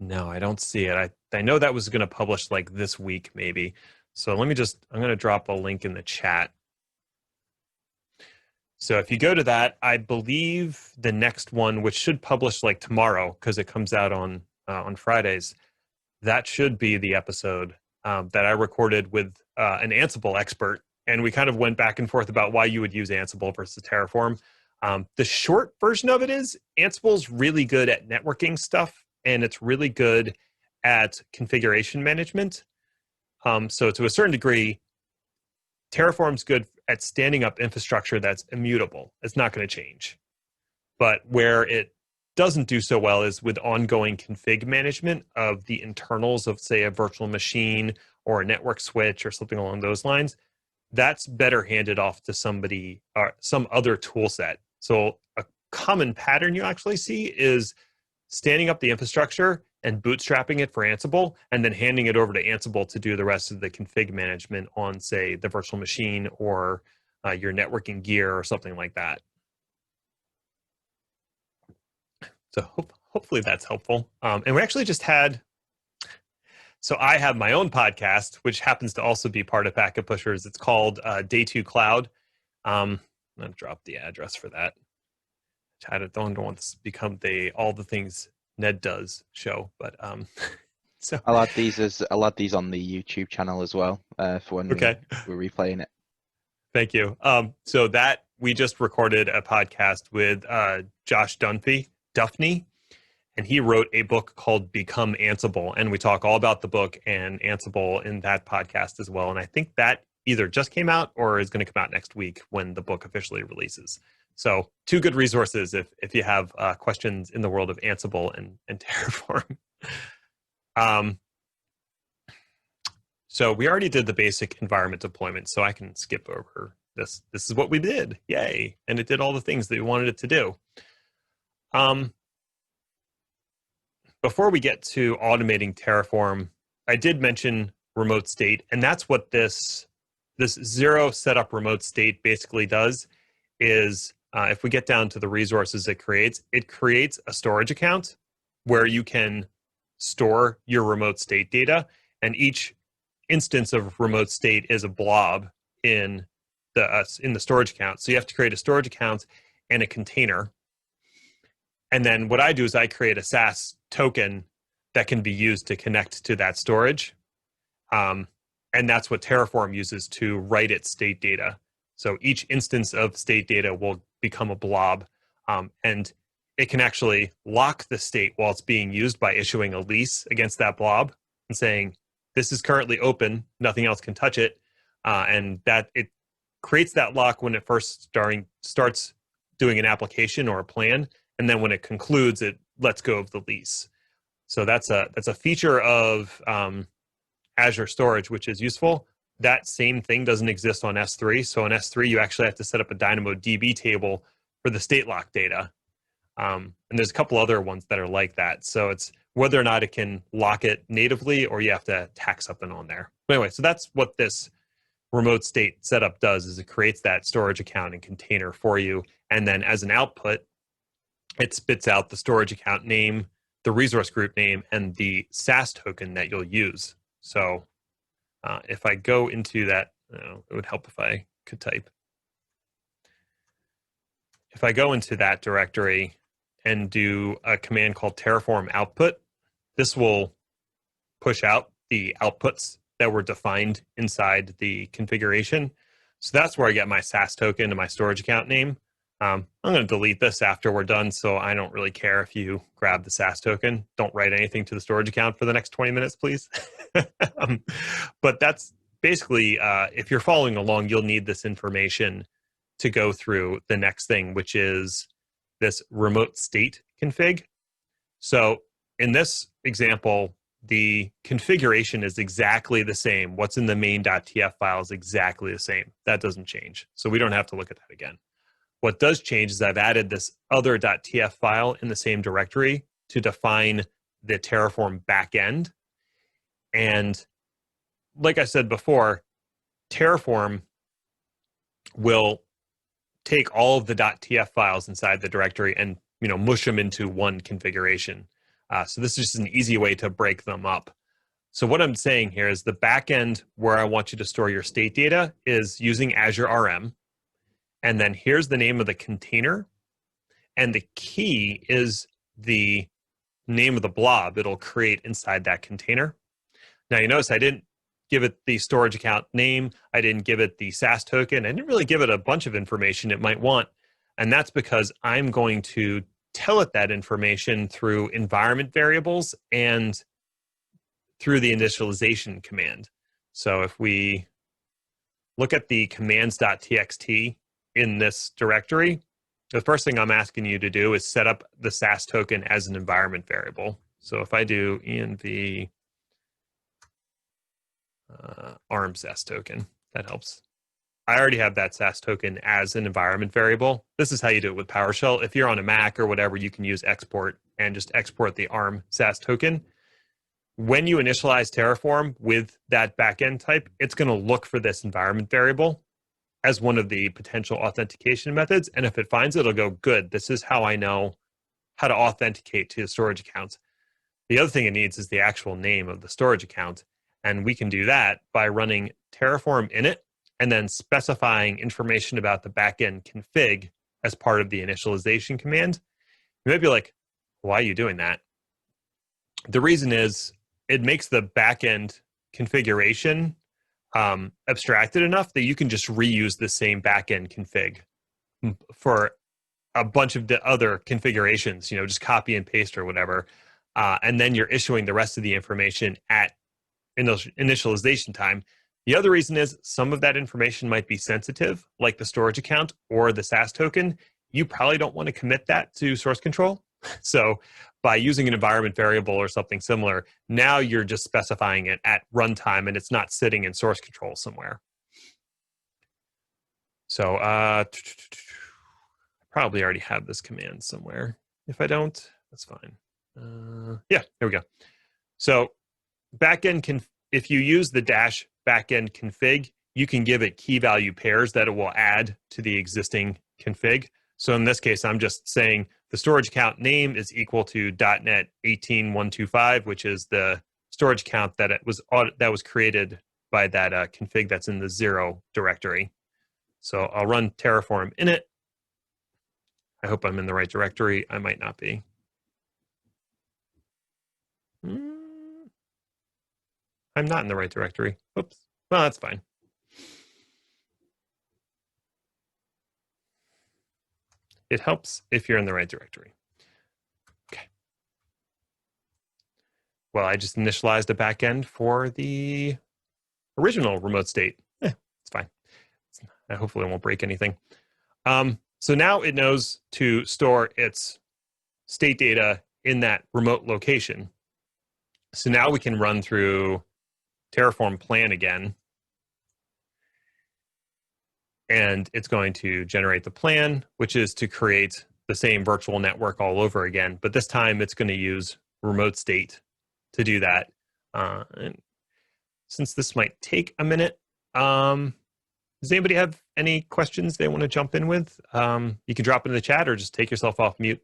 No, I don't see it. I know that was going to publish like this week, maybe. So I'm going to drop a link in the chat. So if you go to that, I believe the next one, which should publish like tomorrow because it comes out on Fridays, that should be the episode that I recorded with an Ansible expert. And we kind of went back and forth about why you would use Ansible versus Terraform. The short version of it is Ansible's really good at networking stuff, and it's really good at configuration management. So to a certain degree, Terraform's good at standing up infrastructure that's immutable. It's not going to change. But where it doesn't do so well is with ongoing config management of the internals of, say, a virtual machine or a network switch or something along those lines. That's better handed off to somebody or some other tool set. So a common pattern you actually see is standing up the infrastructure and bootstrapping it for Ansible, and then handing it over to Ansible to do the rest of the config management on, say, the virtual machine or your networking gear or something like that. So hopefully that's helpful. And we actually just had, so I have my own podcast, which happens to also be part of Packet Pushers. It's called Day 2 Cloud. I'm going to drop the address for that. I don't want this to become all the things Ned does show, but so
I'll add these on the YouTube channel as well for when we're replaying it.
Thank you. So that we just recorded a podcast with Josh Duffney, and he wrote a book called Become Ansible, and we talk all about the book and Ansible in that podcast as well. And I think that either just came out or is going to come out next week when the book officially releases. So 2 good resources if you have questions in the world of Ansible and Terraform. So we already did the basic environment deployment, so I can skip over this. This is what we did. Yay. And it did all the things that we wanted it to do. Before we get to automating Terraform, I did mention remote state, and that's what this zero setup remote state basically does is if we get down to the resources it creates a storage account where you can store your remote state data, and each instance of remote state is a blob in the storage account. So you have to create a storage account and a container. And then what I do is I create a SaaS token that can be used to connect to that storage. And that's what Terraform uses to write its state data. So each instance of state data will become a blob, and it can actually lock the state while it's being used by issuing a lease against that blob and saying, this is currently open, nothing else can touch it. And that it creates that lock when it first starts doing an application or a plan. And then when it concludes, it lets go of the lease. So that's a feature of Azure storage, which is useful. That same thing doesn't exist on S3. So on S3, you actually have to set up a DynamoDB table for the state lock data. And there's a couple other ones that are like that. So it's whether or not it can lock it natively or you have to tack something on there. But anyway, so that's what this remote state setup does, is it creates that storage account and container for you. And then as an output, it spits out the storage account name, the resource group name, and the SaaS token that you'll use. So if I go into that, it would help if I could type. If I go into that directory and do a command called Terraform output, this will push out the outputs that were defined inside the configuration. So that's where I get my SaaS token and my storage account name. I'm going to delete this after we're done, so I don't really care if you grab the SaaS token. Don't write anything to the storage account for the next 20 minutes, please. But that's basically, if you're following along, you'll need this information to go through the next thing, which is this remote state config. So in this example, the configuration is exactly the same. What's in the main.tf file is exactly the same. That doesn't change. So we don't have to look at that again. What does change is I've added this other .tf file in the same directory to define the Terraform backend. And like I said before, Terraform will take all of the .tf files inside the directory and mush them into one configuration. So this is just an easy way to break them up. So what I'm saying here is the backend where I want you to store your state data is using Azure RM. And then here's the name of the container. And the key is the name of the blob it'll create inside that container. Now you notice I didn't give it the storage account name. I didn't give it the SaaS token. I didn't really give it a bunch of information it might want. And that's because I'm going to tell it that information through environment variables and through the initialization command. So if we look at the commands.txt in this directory, the first thing I'm asking you to do is set up the SaaS token as an environment variable. So if I do env ARM SaaS token, that helps. I already have that SaaS token as an environment variable. This is how you do it with PowerShell. If you're on a Mac or whatever, you can use export and just export the ARM SaaS token. When you initialize Terraform with that backend type, it's going to look for this environment variable as one of the potential authentication methods. And if it finds it, it'll go, good, this is how I know how to authenticate to the storage accounts. The other thing it needs is the actual name of the storage account. And we can do that by running Terraform init and then specifying information about the backend config as part of the initialization command. You might be like, why are you doing that? The reason is it makes the backend configuration abstracted enough that you can just reuse the same backend config for a bunch of the other configurations, just copy and paste or whatever. And then you're issuing the rest of the information at initialization time. The other reason is some of that information might be sensitive, like the storage account or the SaaS token. You probably don't want to commit that to source control. So by using an environment variable or something similar, now you're just specifying it at runtime and it's not sitting in source control somewhere. So I probably already have this command somewhere. If I don't, that's fine. Yeah, here we go. So backend if you use the dash backend config, you can give it key value pairs that it will add to the existing config. So in this case, I'm just saying the storage account name is equal to .NET 18.125, which is the storage account that was created by that config that's in the 0 directory. So I'll run Terraform init. I hope I'm in the right directory. I might not be. I'm not in the right directory. Oops. Well, that's fine. It helps if you're in the right directory. Okay. Well, I just initialized a backend for the original remote state. It's fine. Hopefully it won't break anything. So now it knows to store its state data in that remote location. So now we can run through Terraform plan again. And it's going to generate the plan, which is to create the same virtual network all over again. But this time it's going to use remote state to do that. And since this might take a minute, does anybody have any questions they want to jump in with? You can drop it in the chat or just take yourself off mute.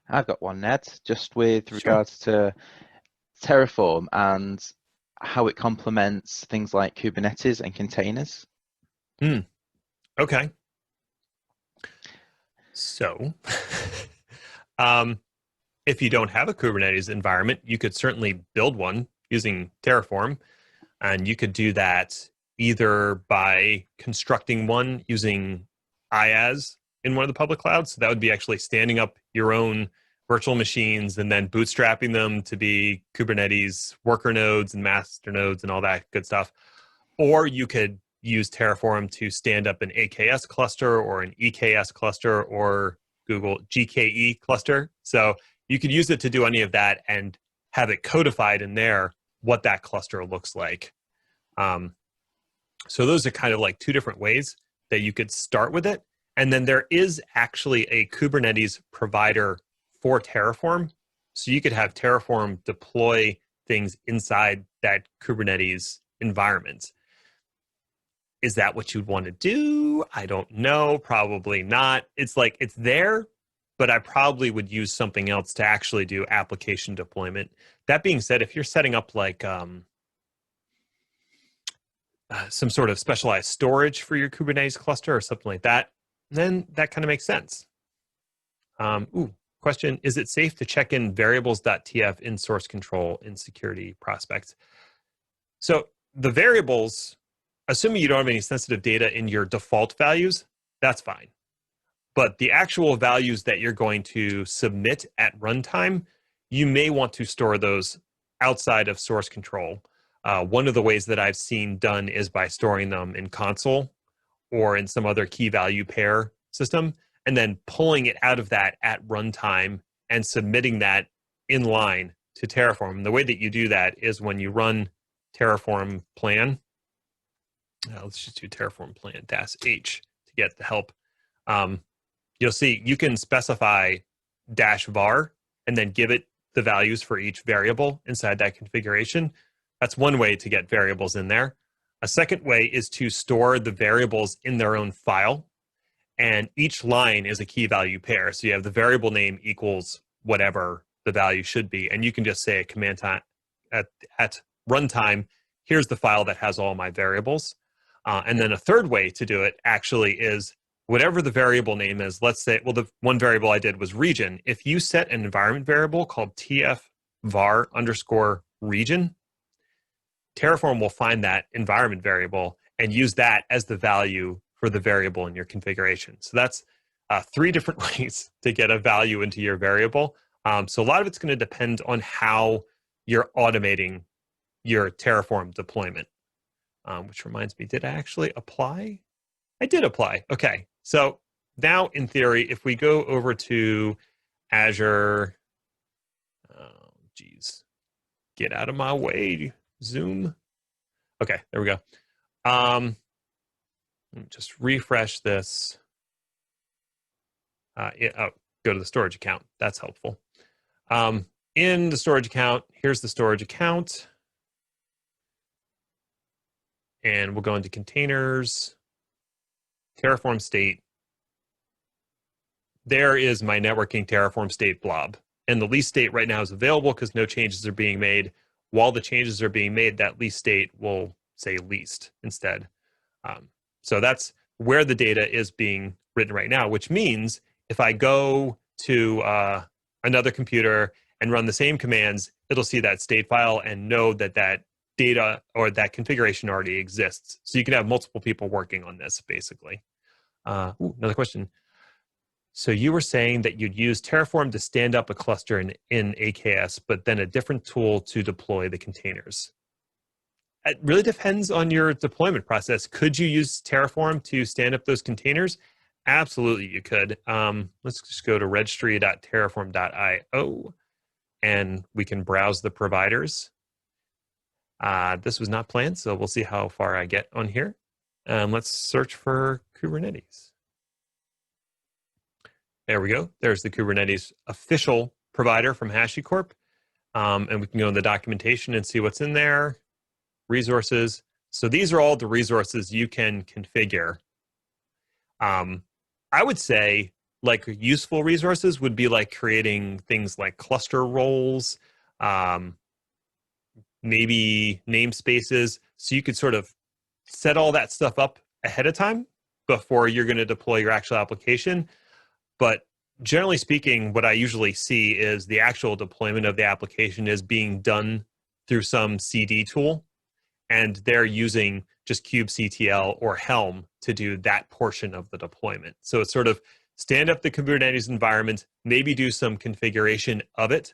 I've got one, Ned, just with
Sure.
regards to Terraform and how it complements things like Kubernetes and containers.
Okay. So if you don't have a Kubernetes environment, you could certainly build one using Terraform. And you could do that either by constructing one using IaaS in one of the public clouds. So that would be actually standing up your own virtual machines and then bootstrapping them to be Kubernetes worker nodes and master nodes and all that good stuff. Or you could use Terraform to stand up an AKS cluster or an EKS cluster or Google GKE cluster. So you could use it to do any of that and have it codified in there what that cluster looks like. So those are kind of like two different ways that you could start with it. And then there is actually a Kubernetes provider for Terraform. So you could have Terraform deploy things inside that Kubernetes environment. Is that what you'd want to do? I don't know. Probably not. It's like it's there, but I probably would use something else to actually do application deployment. That being said, if you're setting up like some sort of specialized storage for your Kubernetes cluster or something like that, then that kind of makes sense. Question, is it safe to check in variables.tf in source control in security prospects? So the variables, assuming you don't have any sensitive data in your default values, that's fine. But the actual values that you're going to submit at runtime, you may want to store those outside of source control. One of the ways that I've seen done is by storing them in console or in some other key value pair system, and then pulling it out of that at runtime and submitting that in line to Terraform. And the way that you do that is when you run Terraform plan. Let's just do Terraform plan -H to get the help. You'll see you can specify -var and then give it the values for each variable inside that configuration. That's one way to get variables in there. A second way is to store the variables in their own file. And each line is a key value pair. So you have the variable name equals whatever the value should be. And you can just say a command time at runtime, here's the file that has all my variables. And then a third way to do it actually is whatever the variable name is. Let's say, well, the one variable I did was region. If you set an environment variable called tf_var_region, Terraform will find that environment variable and use that as the value for the variable in your configuration. So that's 3 different ways to get a value into your variable. So a lot of it's going to depend on how you're automating your Terraform deployment. Which reminds me, did I actually apply? I did apply. Okay. So now in theory, if we go over to Azure, get out of my way, Zoom. Okay, there we go. Let me just refresh this. Go to the storage account. That's helpful. In the storage account, here's the storage account. And we'll go into containers, Terraform state. There is my networking Terraform state blob. And the lease state right now is available because no changes are being made. While the changes are being made, that lease state will say leased instead. So that's where the data is being written right now, which means if I go to another computer and run the same commands, it'll see that state file and know that that data or that configuration already exists. So you can have multiple people working on this, basically. Another question. So you were saying that you'd use Terraform to stand up a cluster in AKS, but then a different tool to deploy the containers. It really depends on your deployment process. Could you use Terraform to stand up those containers? Absolutely, you could. Let's just go to registry.terraform.io, and we can browse the providers. This was not planned, so we'll see how far I get on here. Let's search for Kubernetes. There we go. There's the Kubernetes official provider from HashiCorp. And we can go in the documentation and see what's in there. Resources. So these are all the resources you can configure. I would say like useful resources would be like creating things like cluster roles, maybe namespaces. So you could sort of set all that stuff up ahead of time before you're going to deploy your actual application. But generally speaking, what I usually see is the actual deployment of the application is being done through some CD tool, and they're using just kubectl or Helm to do that portion of the deployment. So it's sort of stand up the Kubernetes environment, maybe do some configuration of it,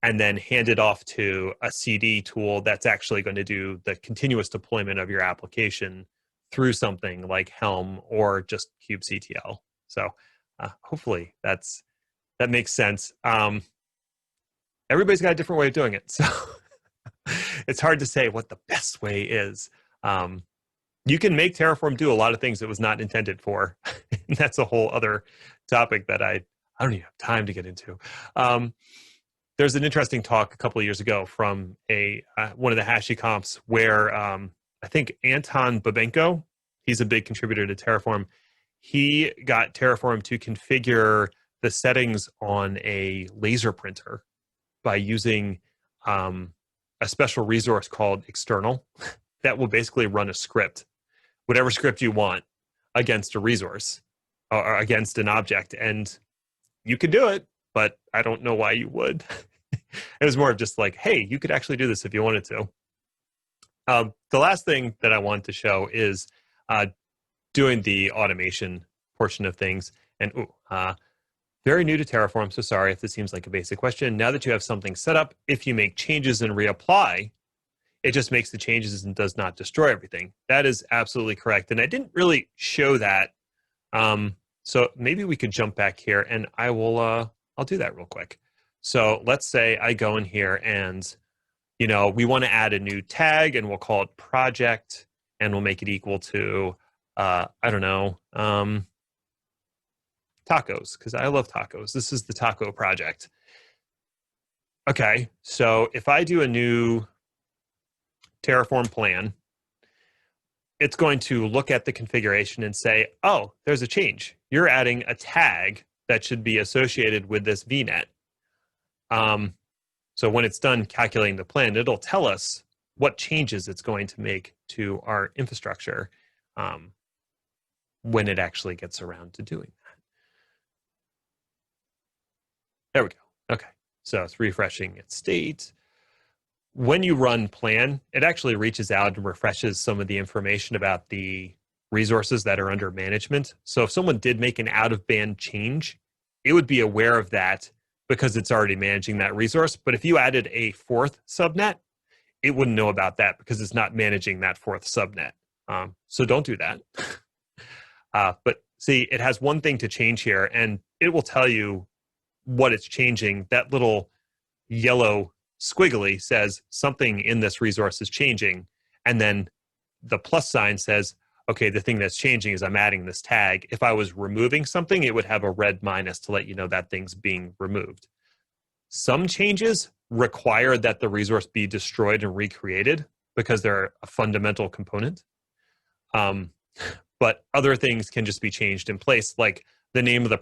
and then hand it off to a CD tool that's actually going to do the continuous deployment of your application through something like Helm or just kubectl. So hopefully that makes sense. Everybody's got a different way of doing it, so it's hard to say what the best way is. You can make Terraform do a lot of things it was not intended for. And that's a whole other topic that I don't even have time to get into. There's an interesting talk a couple of years ago from one of the HashiComps where I think Anton Babenko, He's a big contributor to Terraform. He got Terraform to configure the settings on a laser printer by using a special resource called external that will basically run a script, whatever script you want, against a resource or against an object. And you could do it, but I don't know why you would. It was more of just like, hey, you could actually do this if you wanted to. The last thing that I wanted to show is doing the automation portion of things. And very new to Terraform, so sorry if this seems like a basic question. Now that you have something set up, if you make changes and reapply, it just makes the changes and does not destroy everything. That is absolutely correct. And I didn't really show that. So maybe we could jump back here and I'll do that real quick. So let's say I go in here and, we want to add a new tag and we'll call it project and we'll make it equal to, I don't know, tacos, because I love tacos. This is the taco project. Okay, so if I do a new Terraform plan, it's going to look at the configuration and say, oh, there's a change. You're adding a tag that should be associated with this VNet. So when it's done calculating the plan, it'll tell us what changes it's going to make to our infrastructure when it actually gets around to doing that. There we go. Okay, so it's refreshing its state. When you run plan, it actually reaches out and refreshes some of the information about the resources that are under management. So if someone did make an out-of-band change, it would be aware of that because it's already managing that resource. But if you added a fourth subnet, it wouldn't know about that because it's not managing that fourth subnet. So don't do that. But see, it has one thing to change here, and it will tell you what it's changing. That little yellow squiggly says something in this resource is changing. And then the plus sign says, okay, the thing that's changing is I'm adding this tag. If I was removing something, it would have a red minus to let you know that thing's being removed. Some changes require that the resource be destroyed and recreated because they're a fundamental component. But other things can just be changed in place, like the name of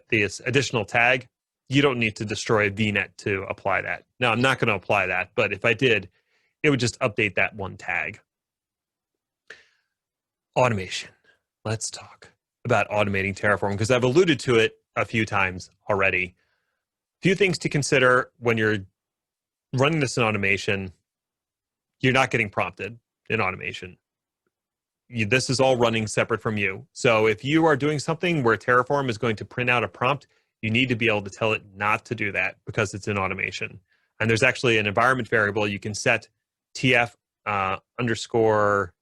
this additional tag. You don't need to destroy VNet to apply that. Now, I'm not going to apply that, but if I did, it would just update that one tag. Automation. Let's talk about automating Terraform because I've alluded to it a few times already. Few things to consider when you're running this in automation. You're not getting prompted in automation. This is all running separate from you. So if you are doing something where Terraform is going to print out a prompt, you need to be able to tell it not to do that because it's in automation. And there's actually an environment variable you can set TF underscore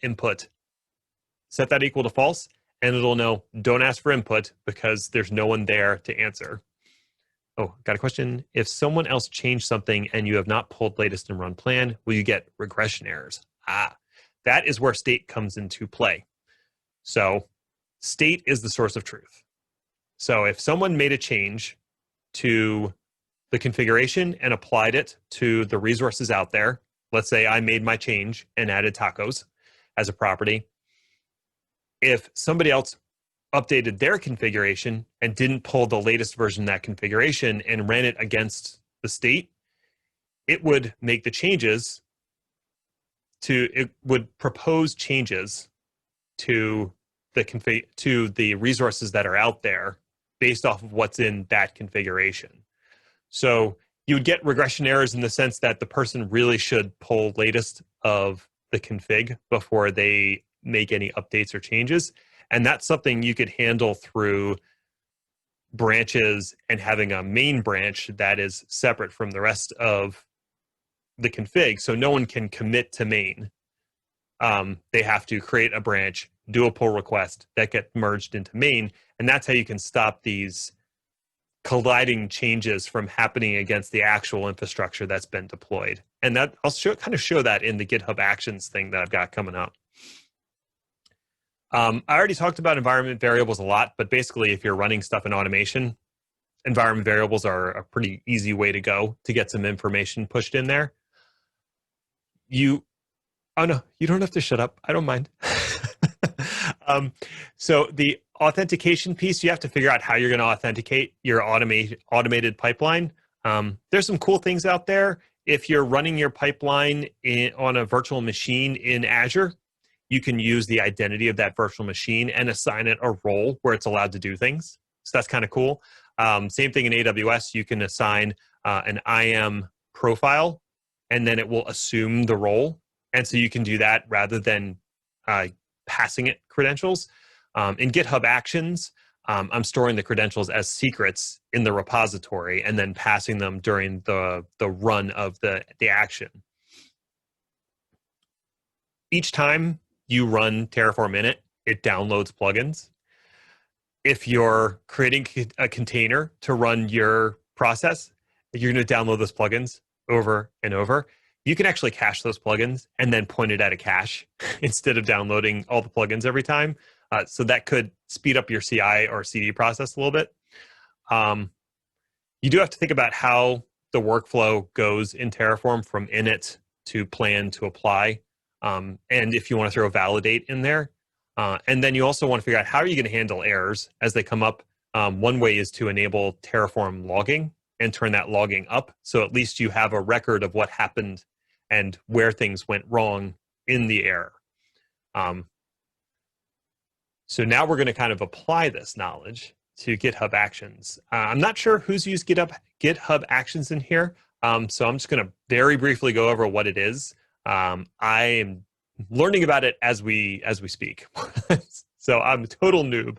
input. Set that equal to false, and it'll know don't ask for input because there's no one there to answer. Oh, got a question. If someone else changed something and you have not pulled latest and run plan, will you get regression errors? That is where state comes into play. So state is the source of truth. So if someone made a change to the configuration and applied it to the resources out there, let's say I made my change and added tacos as a property. If somebody else updated their configuration and didn't pull the latest version of that configuration and ran it against the state, it would make the changes it would propose changes to the resources that are out there based off of what's in that configuration. So you would get regression errors in the sense that the person really should pull latest of the config before they make any updates or changes. And that's something you could handle through branches and having a main branch that is separate from the rest of the config. So no one can commit to main. They have to create a branch, do a pull request that get merged into main. And that's how you can stop these colliding changes from happening against the actual infrastructure that's been deployed. And that I'll kind of show that in the GitHub Actions thing that I've got coming up. I already talked about environment variables a lot, but basically if you're running stuff in automation, environment variables are a pretty easy way to go to get some information pushed in there. Oh no, you don't have to shut up. I don't mind. So the authentication piece, you have to figure out how you're going to authenticate your automated pipeline. There's some cool things out there. If you're running your pipeline on a virtual machine in Azure, you can use the identity of that virtual machine and assign it a role where it's allowed to do things. So that's kind of cool. Same thing in AWS. You can assign an IAM profile, and then it will assume the role. And so you can do that rather than passing it credentials. In GitHub Actions, I'm storing the credentials as secrets in the repository and then passing them during the run of the action. Each time you run Terraform init, it downloads plugins. If you're creating a container to run your process, you're going to download those plugins over and over. You can actually cache those plugins and then point it at a cache instead of downloading all the plugins every time. So that could speed up your CI or CD process a little bit. You do have to think about how the workflow goes in Terraform from init to plan to apply. And if you want to throw validate in there. And then you also want to figure out how are you going to handle errors as they come up. One way is to enable Terraform logging and turn that logging up. So at least you have a record of what happened and where things went wrong in the error. So now we're going to kind of apply this knowledge to GitHub Actions. I'm not sure who's used GitHub Actions in here. So I'm just going to very briefly go over what it is. I am learning about it as we speak. So I'm a total noob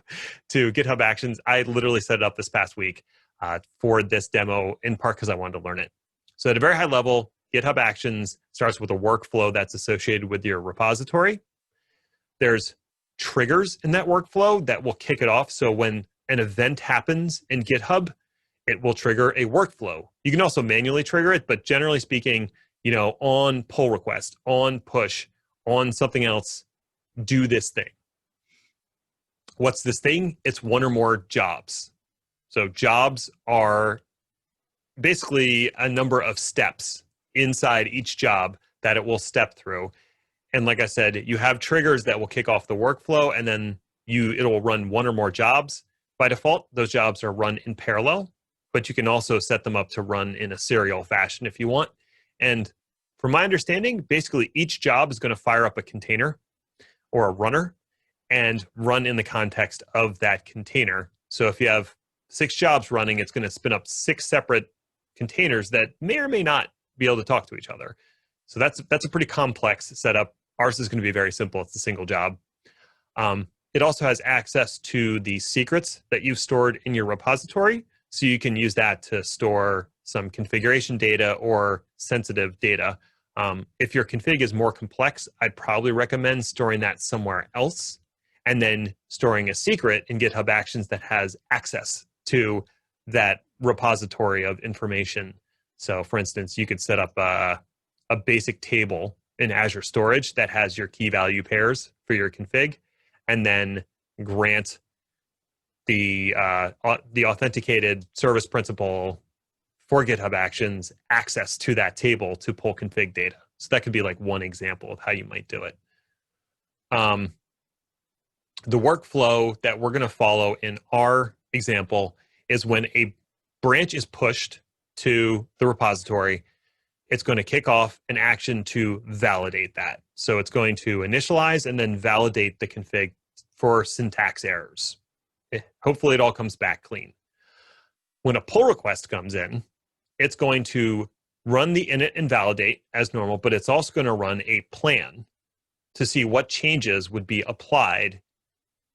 to GitHub Actions. I literally set it up this past week for this demo, in part because I wanted to learn it. So at a very high level, GitHub Actions starts with a workflow that's associated with your repository. There's triggers in that workflow that will kick it off. So when an event happens in GitHub, it will trigger a workflow. You can also manually trigger it, but generally speaking, on pull request, on push, on something else, do this thing. What's this thing? It's one or more jobs. So jobs are basically a number of steps inside each job that it will step through. And like I said, you have triggers that will kick off the workflow, and then it'll run one or more jobs. By default, those jobs are run in parallel, but you can also set them up to run in a serial fashion if you want. And from my understanding, basically each job is going to fire up a container or a runner and run in the context of that container. So if you have 6 jobs running, it's going to spin up 6 separate containers that may or may not be able to talk to each other. So that's a pretty complex setup. Ours is going to be very simple. It's a single job. It also has access to the secrets that you've stored in your repository. So you can use that to store some configuration data or sensitive data. If your config is more complex, I'd probably recommend storing that somewhere else and then storing a secret in GitHub Actions that has access to that repository of information. So for instance, you could set up a basic table in Azure Storage that has your key value pairs for your config, and then grant the authenticated service principal for GitHub Actions access to that table to pull config data. So that could be like one example of how you might do it. The workflow that we're going to follow in our example is when a branch is pushed to the repository, it's going to kick off an action to validate that. So it's going to initialize and then validate the config for syntax errors. Hopefully it all comes back clean. When a pull request comes in, it's going to run the init and validate as normal, but it's also going to run a plan to see what changes would be applied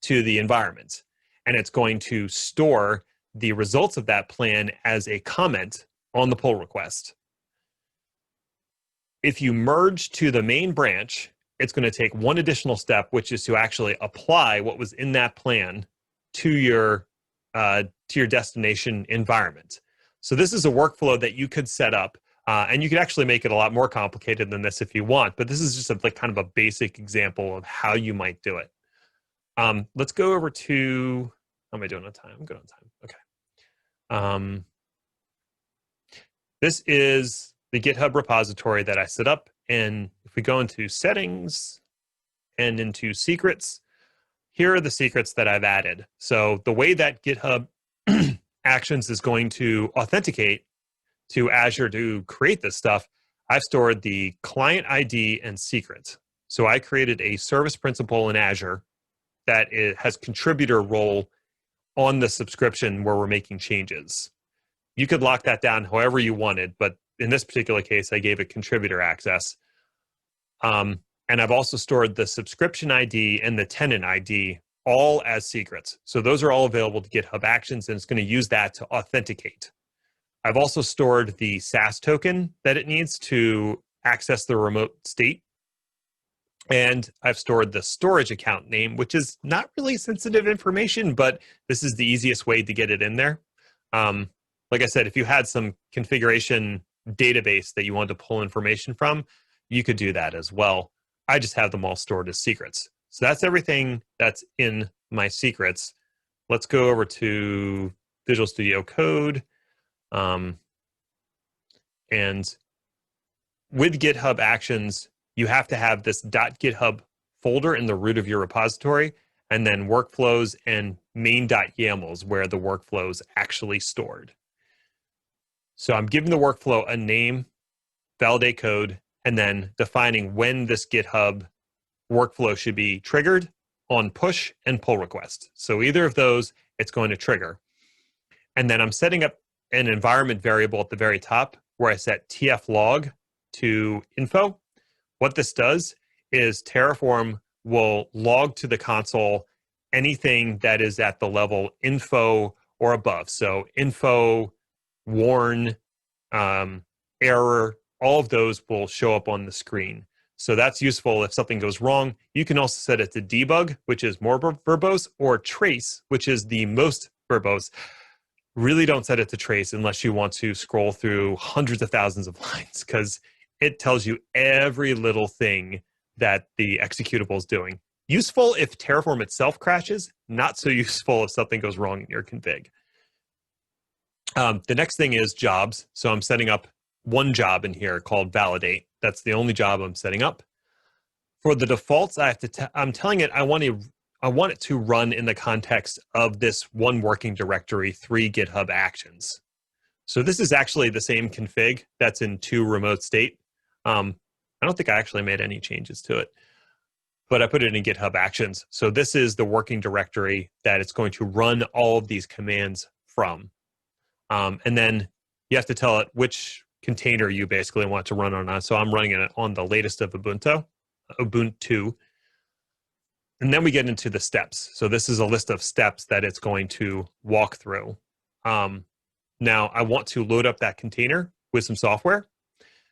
to the environment. And it's going to store the results of that plan as a comment on the pull request. If you merge to the main branch, it's going to take one additional step, which is to actually apply what was in that plan to your destination environment. So this is a workflow that you could set up, and you could actually make it a lot more complicated than this if you want, but this is just kind of a basic example of how you might do it. Let's go over to, how am I doing on time? I'm good on time. Okay. This is the GitHub repository that I set up, and if if we go into settings and into secrets, here are the secrets that I've added. So the way that GitHub Actions is going to authenticate to Azure to create this stuff, I've stored the client ID and secrets. So I created a service principal in Azure that has contributor role on the subscription where we're making changes. You could lock that down however you wanted, but in this particular case, I gave it contributor access. And I've also stored the subscription ID and the tenant ID all as secrets. So those are all available to GitHub Actions, and it's going to use that to authenticate. I've also stored the SaaS token that it needs to access the remote state. And I've stored the storage account name, which is not really sensitive information, but this is the easiest way to get it in there. Like I said, if you had some configuration database that you wanted to pull information from, you could do that as well. I just have them all stored as secrets. So that's everything that's in my secrets. Let's go over to Visual Studio Code. And with GitHub Actions, you have to have this .github folder in the root of your repository, and then workflows and main.yamls where the workflow is actually stored. So I'm giving the workflow a name, validate code, and then defining when this GitHub workflow should be triggered on push and pull request. So either of those, it's going to trigger. And then I'm setting up an environment variable at the very top where I set tf log to info. What this does is Terraform will log to the console anything that is at the level info or above. So info, warn, error, all of those will show up on the screen. So that's useful if something goes wrong. You can also set it to debug, which is more verbose, or trace, which is the most verbose. Really don't set it to trace unless you want to scroll through hundreds of thousands of lines, because it tells you every little thing that the executable is doing. Useful if Terraform itself crashes, not so useful if something goes wrong in your config. The next thing is jobs. So I'm setting up one job in here called validate. That's the only job I'm setting up. For the defaults, I'm telling it I want it to run in the context of this one working directory, 3 GitHub Actions. So this is actually the same config that's in 2 remote state. I don't think I actually made any changes to it, but I put it in GitHub Actions. So this is the working directory that it's going to run all of these commands from. And then you have to tell it which container you basically want to run on. So I'm running it on the latest of Ubuntu. And then we get into the steps. So this is a list of steps that it's going to walk through. Now I want to load up that container with some software.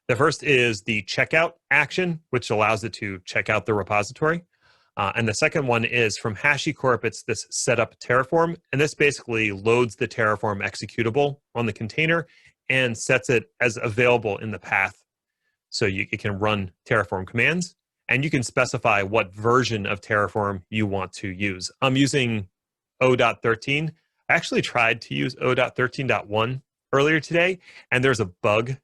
The first is the checkout action, which allows it to check out the repository. And the second one is from HashiCorp, it's this setup Terraform. And this basically loads the Terraform executable on the container and sets it as available in the path. So it can run Terraform commands, and you can specify what version of Terraform you want to use. I'm using 0.13. I actually tried to use 0.13.1 earlier today, and there's a bug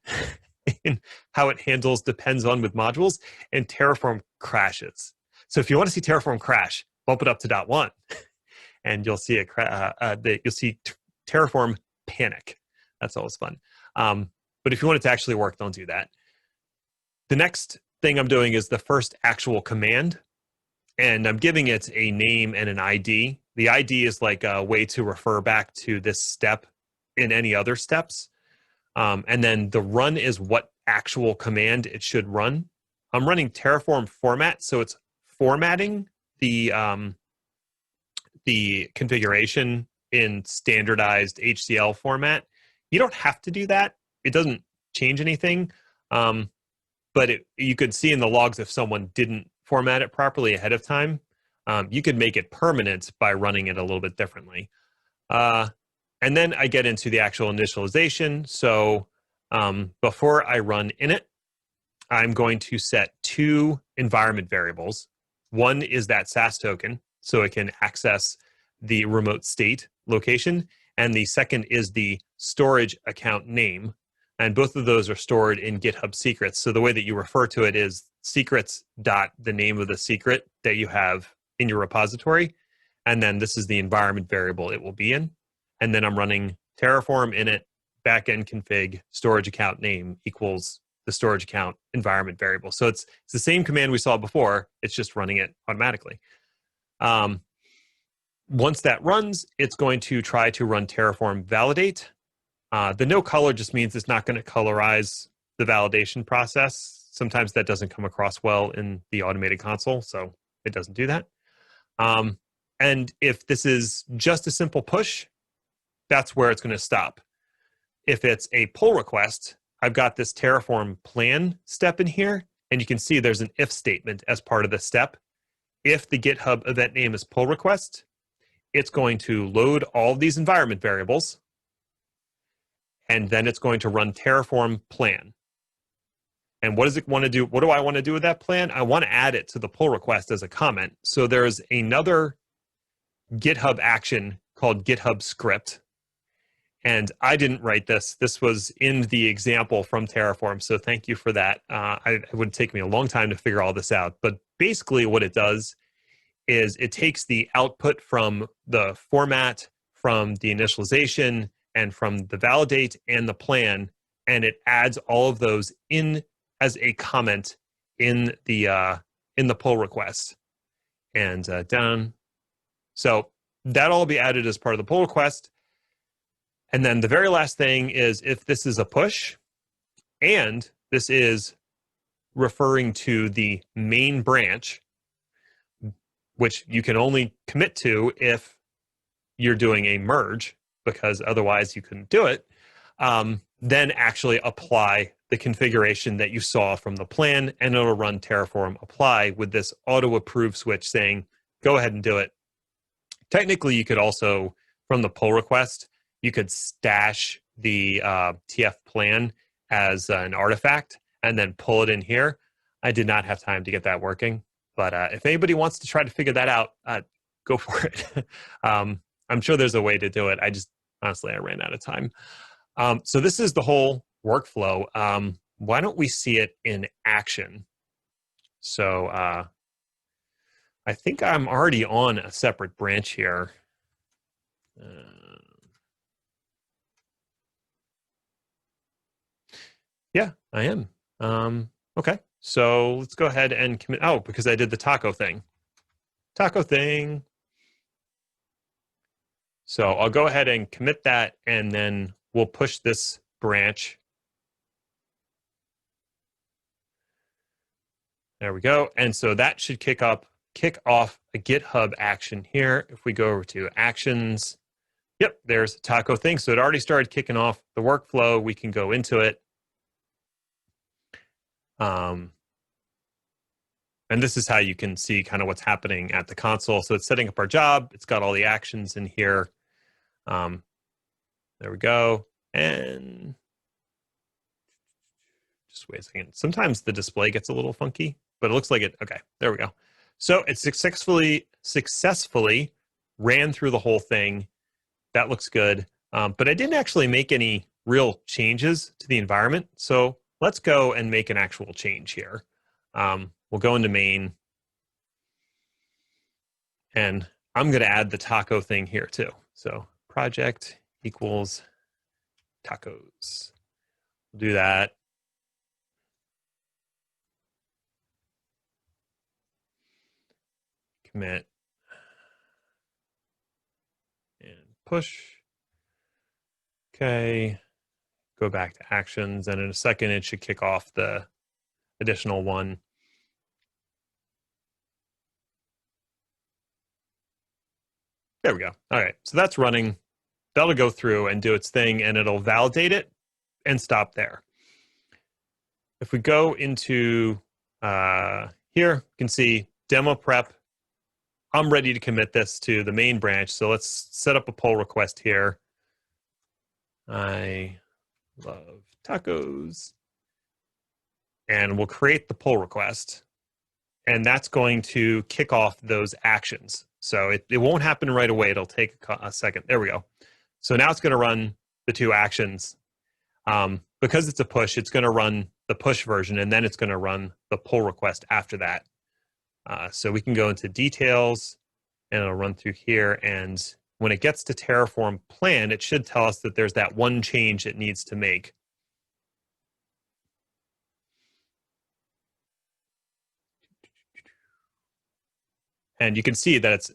in how it handles depends on with modules, and Terraform crashes. So if you want to see Terraform crash, bump it up to 0.1, and you'll see you'll see Terraform panic. That's always fun. But if you want it to actually work, don't do that. The next thing I'm doing is the first actual command, and I'm giving it a name and an ID. The ID is like a way to refer back to this step in any other steps. And then the run is what actual command it should run. I'm running Terraform format, so it's formatting the configuration in standardized HCL format. You don't have to do that. It doesn't change anything. But you could see in the logs if someone didn't format it properly ahead of time. You could make it permanent by running it a little bit differently. And then I get into the actual initialization. So before I run init, I'm going to set 2 environment variables. One is that SaaS token, so it can access the remote state location. And the second is the storage account name. And both of those are stored in GitHub secrets. So the way that you refer to it is secrets dot the name of the secret that you have in your repository. And then this is the environment variable it will be in. And then I'm running Terraform init backend config storage account name equals the storage account environment variable. So it's the same command we saw before. It's just running it automatically. Once that runs, it's going to try to run Terraform validate. The no color just means it's not going to colorize the validation process. Sometimes that doesn't come across well in the automated console, so it doesn't do that. And if this is just a simple push, that's where it's going to stop. If it's a pull request, I've got this Terraform plan step in here, and you can see there's an if statement as part of the step. If the GitHub event name is pull request, it's going to load all of these environment variables, and then it's going to run Terraform plan. And what does it want to do? What do I want to do with that plan? I want to add it to the pull request as a comment. So there's another GitHub action called GitHub script. And I didn't write this. This was in the example from Terraform. So thank you for that. It would take me a long time to figure all this out. But basically what it does is it takes the output from the format, from the initialization, and from the validate and the plan, and it adds all of those in as a comment in the pull request. And down. So that'll all be added as part of the pull request. And then the very last thing is if this is a push, and this is referring to the main branch, which you can only commit to if you're doing a merge, because otherwise you couldn't do it, then actually apply the configuration that you saw from the plan, and it'll run Terraform apply with this auto approve switch saying, go ahead and do it. Technically, you could also, from the pull request, you could stash the TF plan as an artifact and then pull it in here. I did not have time to get that working, but if anybody wants to try to figure that out, go for it. I'm sure there's a way to do it. Honestly, I ran out of time. So this is the whole workflow. Why don't we see it in action? So I think I'm already on a separate branch here. Yeah, I am. Okay, so let's go ahead and commit. Oh, because I did the taco thing. Taco thing. So I'll go ahead and commit that, and then we'll push this branch. There we go. And so that should kick off a GitHub action here. If we go over to actions, yep, there's a taco thing. So it already started kicking off the workflow. We can go into it. And this is how you can see kind of what's happening at the console. So it's setting up our job. It's got all the actions in here. There we go. And just wait a second. Sometimes the display gets a little funky, but it looks like it. Okay, there we go. So it successfully ran through the whole thing. That looks good. But I didn't actually make any real changes to the environment. So let's go and make an actual change here. We'll go into main. And I'm going to add the taco thing here too. So project equals tacos. We'll do that. Commit and push. Okay. Go back to actions, and in a second it should kick off the additional one. There we go. All right, so that's running. That'll go through and do its thing, and it'll validate it and stop there. If we go into here, you can see demo prep. I'm ready to commit this to the main branch, so let's set up a pull request here. I love tacos. And we'll create the pull request, and that's going to kick off those actions. So it won't happen right away. It'll take a second. There we go. So now it's going to run the two actions. Because it's a push, it's going to run the push version, and then it's going to run the pull request after that. So we can go into details, and it'll run through here. And when it gets to Terraform plan, it should tell us that there's that one change it needs to make. And you can see that it's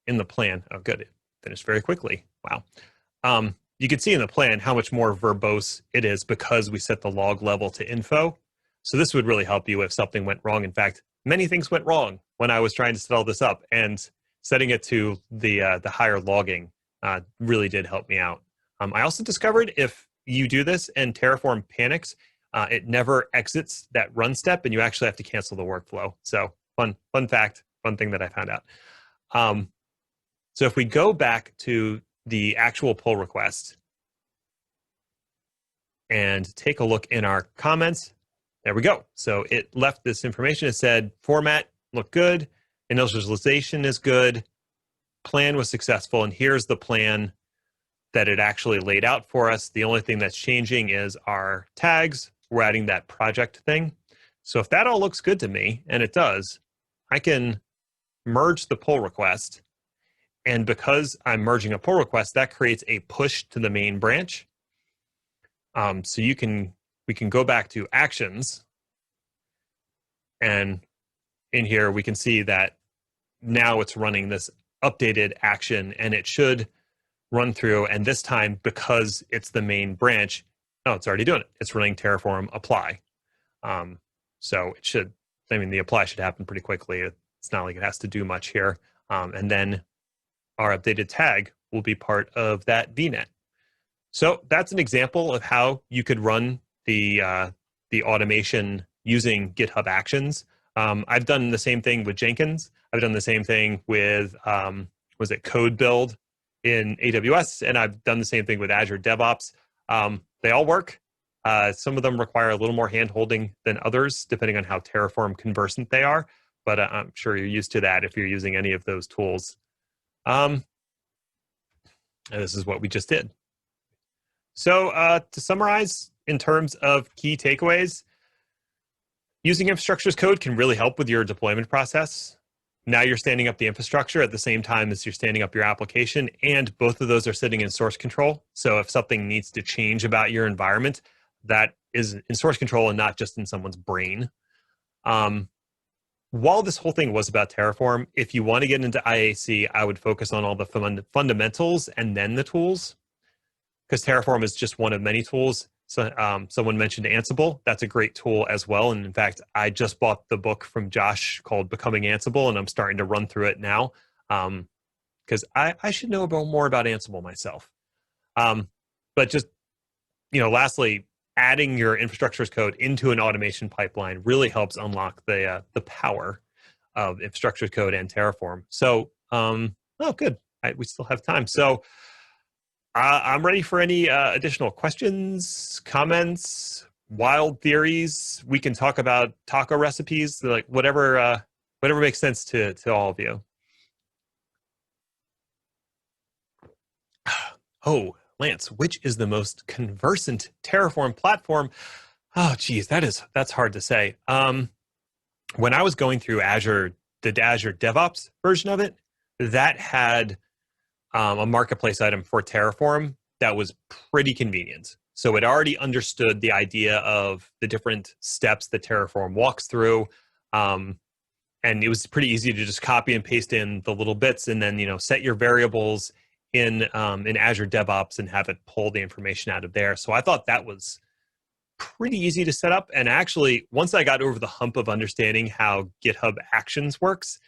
in the plan. Oh, good. It finished very quickly. Wow. You can see in the plan how much more verbose it is because we set the log level to info. So this would really help you if something went wrong. In fact, many things went wrong when I was trying to set all this up, and setting it to the higher logging really did help me out. I also discovered if you do this and Terraform panics, it never exits that run step, and you actually have to cancel the workflow. So fun fact, fun thing that I found out. So if we go back to the actual pull request and take a look in our comments, there we go. So it left this information. It said format looked good, initialization is good, plan was successful, and here's the plan that it actually laid out for us. The only thing that's changing is our tags. We're adding that project thing. So if that all looks good to me, and it does, I can merge the pull request. And because I'm merging a pull request, that creates a push to the main branch. So we can go back to actions. And in here, we can see that now it's running this updated action, and it should run through. And this time, because it's the main branch, oh, it's already doing it. It's running Terraform apply. So it should, I mean, the apply should happen pretty quickly. It's not like it has to do much here. And then our updated tag will be part of that VNet. So that's an example of how you could run the automation using GitHub Actions. I've done the same thing with Jenkins. I've done the same thing with, was it Code Build in AWS? And I've done the same thing with Azure DevOps. They all work. Some of them require a little more hand-holding than others, depending on how Terraform conversant they are. But I'm sure you're used to that if you're using any of those tools. And this is what we just did. So to summarize, in terms of key takeaways, using infrastructure as code can really help with your deployment process. Now you're standing up the infrastructure at the same time as you're standing up your application, and both of those are sitting in source control. So if something needs to change about your environment, that is in source control and not just in someone's brain. While this whole thing was about Terraform, if you want to get into IAC, I would focus on all the fundamentals and then the tools, because Terraform is just one of many tools. So someone mentioned Ansible. That's a great tool as well. And in fact, I just bought the book from Josh called Becoming Ansible, and I'm starting to run through it now because I should know more about Ansible myself. But just, lastly, adding your infrastructure as code into an automation pipeline really helps unlock the power of infrastructure as code and Terraform. So, good. We still have time. So I'm ready for any additional questions, comments, wild theories. We can talk about taco recipes, like whatever makes sense to all of you. Oh, Lance, which is the most conversant Terraform platform? Oh, geez, that's hard to say. When I was going through Azure, the Azure DevOps version of it, that had a marketplace item for Terraform that was pretty convenient. So it already understood the idea of the different steps that Terraform walks through. And it was pretty easy to just copy and paste in the little bits and then, set your variables in Azure DevOps and have it pull the information out of there. So I thought that was pretty easy to set up. And actually, once I got over the hump of understanding how GitHub Actions works,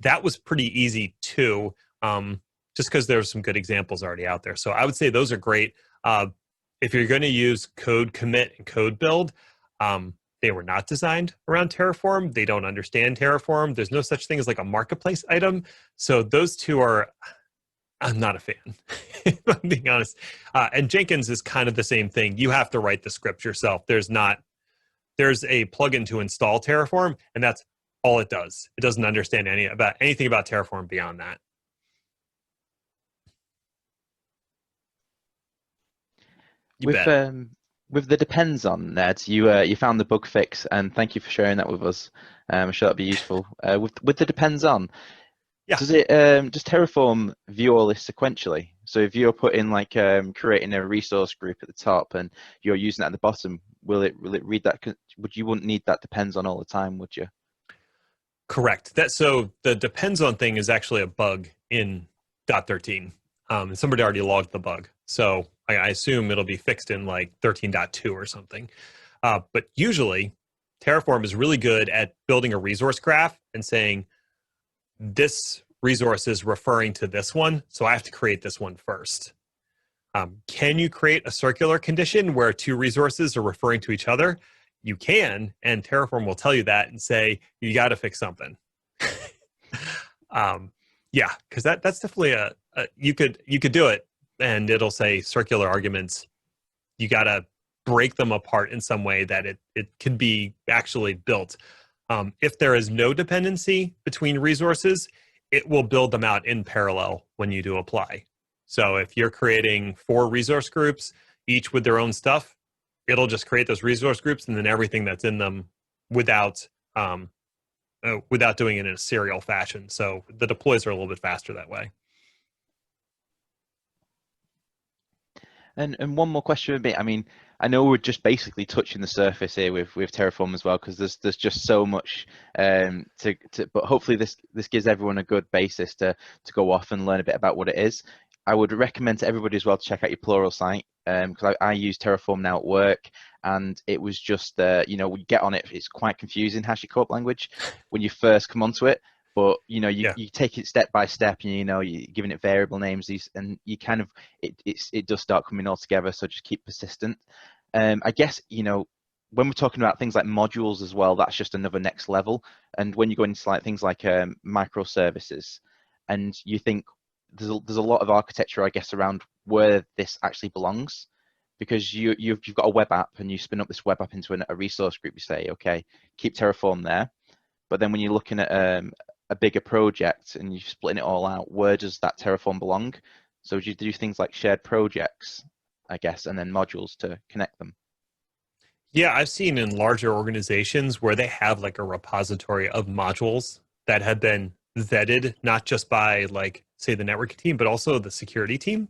that was pretty easy too, just because there were some good examples already out there. So I would say those are great. If you're going to use code commit and code build, they were not designed around Terraform. They don't understand Terraform. There's no such thing as like a marketplace item. So those two are, I'm not a fan, if I'm being honest. And Jenkins is kind of the same thing. You have to write the script yourself. There's a plugin to install Terraform, and that's all it does. It doesn't understand anything about Terraform beyond that.
With With the depends on, Ned, you found the bug fix, and thank you for sharing that with us. I'm sure that'd be useful. With the depends on,
Yeah,
does Terraform view all this sequentially? So if you're putting like creating a resource group at the top and you're using it at the bottom, will it read that? You wouldn't need that depends on all the time, would you?
correct. So the depends on thing is actually a bug in .13. Somebody already logged the bug. So I assume it'll be fixed in like 13.2 or something. But usually Terraform is really good at building a resource graph and saying this resource is referring to this one, so I have to create this one first. Can you create a circular condition where two resources are referring to each other? You can, and Terraform will tell you that and say, you got to fix something. Yeah, because that's definitely you could do it, and it'll say circular arguments. You got to break them apart in some way that it can be actually built. If there is no dependency between resources, it will build them out in parallel when you do apply. So if you're creating 4 resource groups, each with their own stuff, it'll just create those resource groups and then everything that's in them without doing it in a serial fashion. So the deploys are a little bit faster that way.
And one more question would be, I mean, I know we're just basically touching the surface here with Terraform as well, because there's just so much but hopefully this gives everyone a good basis to go off and learn a bit about what it is. I would recommend to everybody as well to check out your Pluralsight, because I use Terraform now at work, and it was just we get on it, it's quite confusing, HashiCorp language when you first come onto it. But
Yeah.
you take it step by step, and you're giving it variable names, and you kind of it does start coming all together. So just keep persistent. I guess when we're talking about things like modules as well, that's just another next level. And when you go into like things like microservices, and you think there's a lot of architecture, I guess, around where this actually belongs, because you've got a web app and you spin up this web app into a resource group. You say, okay, keep Terraform there. But then when you're looking at a bigger project and you're splitting it all out, where does that Terraform belong? So do you do things like shared projects, I guess, and then modules to connect them?
Yeah, I've seen in larger organizations where they have like a repository of modules that have been vetted, not just by like, say, the network team, but also the security team.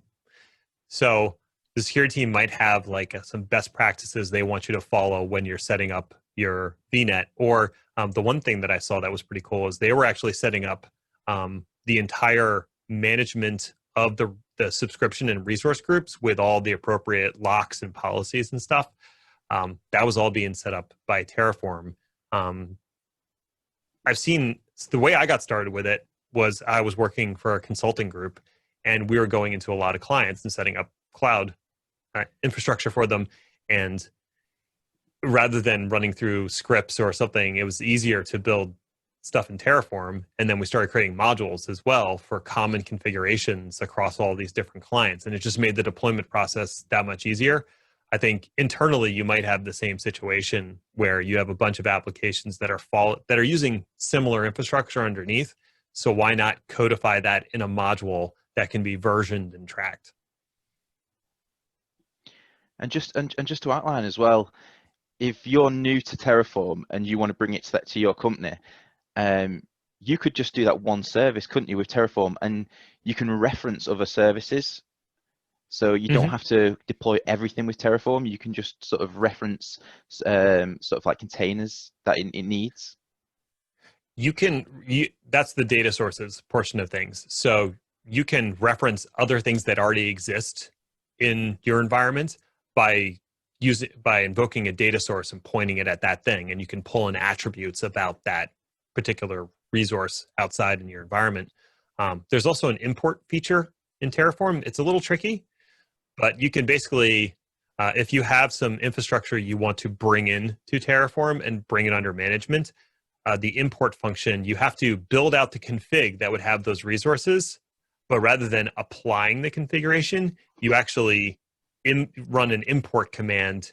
So the security team might have like some best practices they want you to follow when you're setting up your VNet. Or the one thing that I saw that was pretty cool is they were actually setting up the entire management of the subscription and resource groups with all the appropriate locks and policies and stuff. That was all being set up by Terraform. I've seen the way I got started with it was I was working for a consulting group, and we were going into a lot of clients and setting up cloud infrastructure for them. And rather than running through scripts or something, it was easier to build stuff in Terraform. And then we started creating modules as well for common configurations across all these different clients. And it just made the deployment process that much easier. I think internally you might have the same situation where you have a bunch of applications that are using similar infrastructure underneath. So why not codify that in a module that can be versioned and tracked?
And just to outline as well, if you're new to Terraform and you want to bring it to your company, you could just do that one service, couldn't you, with Terraform, and you can reference other services. So you don't have to deploy everything with Terraform. You can just sort of reference sort of like containers that it needs.
That's the data sources portion of things. So you can reference other things that already exist in your environment by invoking a data source and pointing it at that thing. And you can pull in attributes about that particular resource outside in your environment. There's also an import feature in Terraform. It's a little tricky, but you can basically, if you have some infrastructure you want to bring in to Terraform and bring it under management, the import function, you have to build out the config that would have those resources, but rather than applying the configuration, you actually run an import command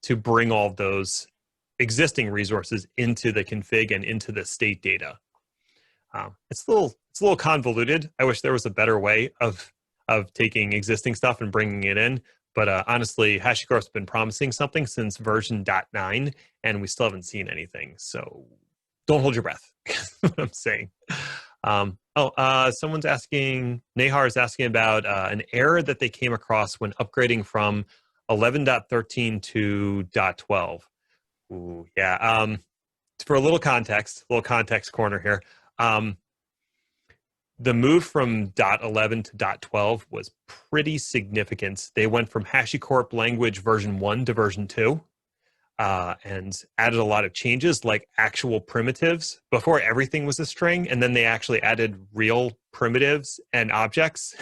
to bring all of those existing resources into the config and into the state data. It's a little convoluted. I wish there was a better way of taking existing stuff and bringing it in, But honestly, HashiCorp's been promising something since version .9, and we still haven't seen anything. So don't hold your breath. That's what I'm saying. Someone's asking, Nahar is asking about an error that they came across when upgrading from 11.13 to .12. Ooh, yeah. For a little context corner here. The move from .11 to .12 was pretty significant. They went from HashiCorp language version 1 to version 2. And added a lot of changes like actual primitives. Before, everything was a string, and then they actually added real primitives and objects,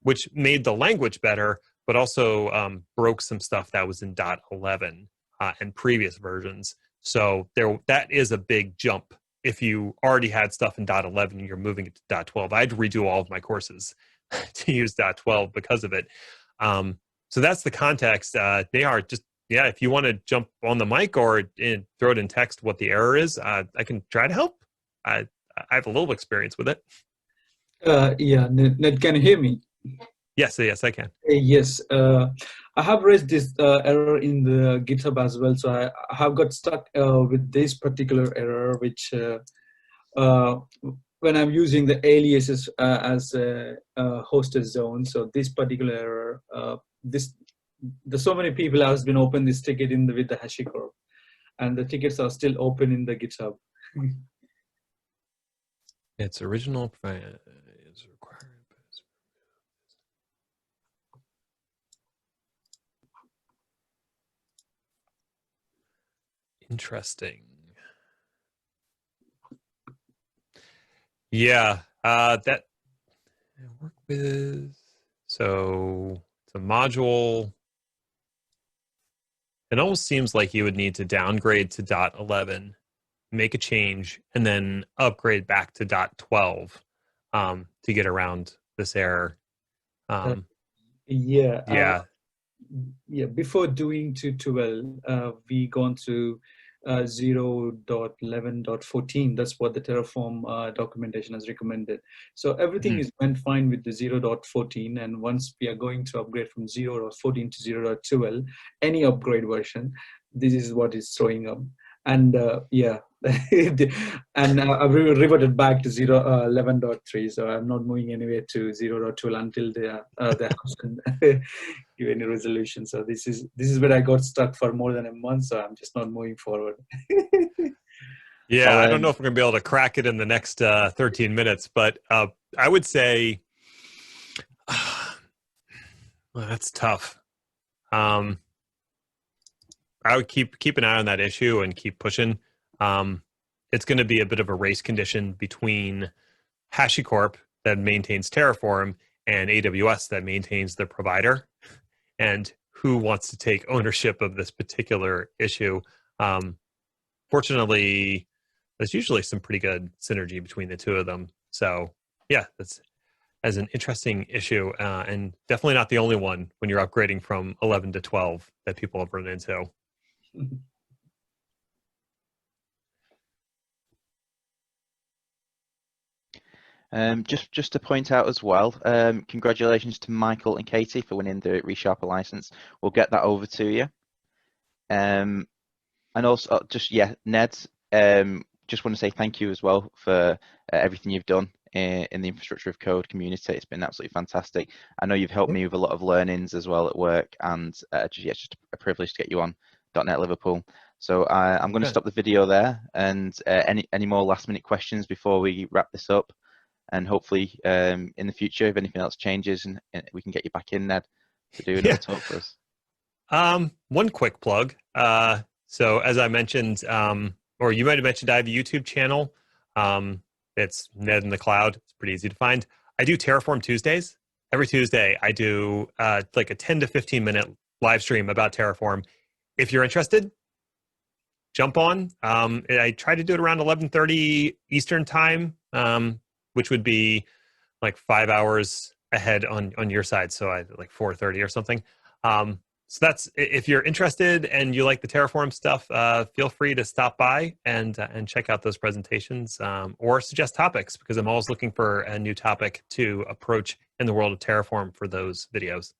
which made the language better, but also broke some stuff that was in .11 and previous versions. So that is a big jump. If you already had stuff in .11 and you're moving it to .12, I had to redo all of my courses to use .12 because of it. So that's the context. They are just, yeah, if you want to jump on the mic or throw it in text what the error is, I can try to help. I have a little experience with it.
Yeah, Ned, can you hear me?
Yes, I can.
Yes, I have raised this error in the GitHub as well. So I have got stuck with this particular error, which when I'm using the aliases as a hosted zone. So this particular error, there's so many people have been open this ticket with the HashiCorp, and the tickets are still open in the GitHub.
Its original is required. Interesting. Yeah, that I work with. So it's a module. It almost seems like you would need to downgrade to .11, make a change, and then upgrade back to .12 to get around this error.
Yeah. Before doing to 12, we gone to 0.11.14. That's what the Terraform documentation has recommended. So everything is went fine with the 0.14, and once we are going to upgrade from 0.14 to 0.12, any upgrade version, this is what is throwing up. And and I've reverted back to 0.11.3. So I'm not moving anywhere to 0.12 until they give any resolution. So this is where I got stuck for more than a month. So I'm just not moving forward.
Yeah, I don't know if we're gonna be able to crack it in the next 13 minutes, but I would say, well, that's tough. I would keep an eye on that issue and keep pushing. It's going to be a bit of a race condition between HashiCorp that maintains Terraform and AWS that maintains the provider, and who wants to take ownership of this particular issue. Fortunately, there's usually some pretty good synergy between the two of them. So yeah, that's as an interesting issue, and definitely not the only one when you're upgrading from 11 to 12 that people have run into.
Just to point out as well, congratulations to Michael and Katie for winning the Resharper license. We'll get that over to you. And also, Ned, just want to say thank you as well for everything you've done in the infrastructure of code community. It's been absolutely fantastic. I know you've helped me with a lot of learnings as well at work, and just a privilege to get you on .Net Liverpool. So I'm going to stop the video there, and any more last minute questions before we wrap this up, and hopefully in the future, if anything else changes, and we can get you back in, Ned, to do another talk for us.
One quick plug. So as I mentioned, or you might have mentioned, I have a YouTube channel. It's Ned in the Cloud. It's pretty easy to find. I do Terraform Tuesdays. Every Tuesday, I do like a 10 to 15 minute live stream about Terraform. If you're interested, jump on. I try to do it around 11:30 Eastern time, which would be like 5 hours ahead on your side. So I like 4:30 or something. So that's, if you're interested and you like the Terraform stuff, feel free to stop by and check out those presentations, or suggest topics, because I'm always looking for a new topic to approach in the world of Terraform for those videos.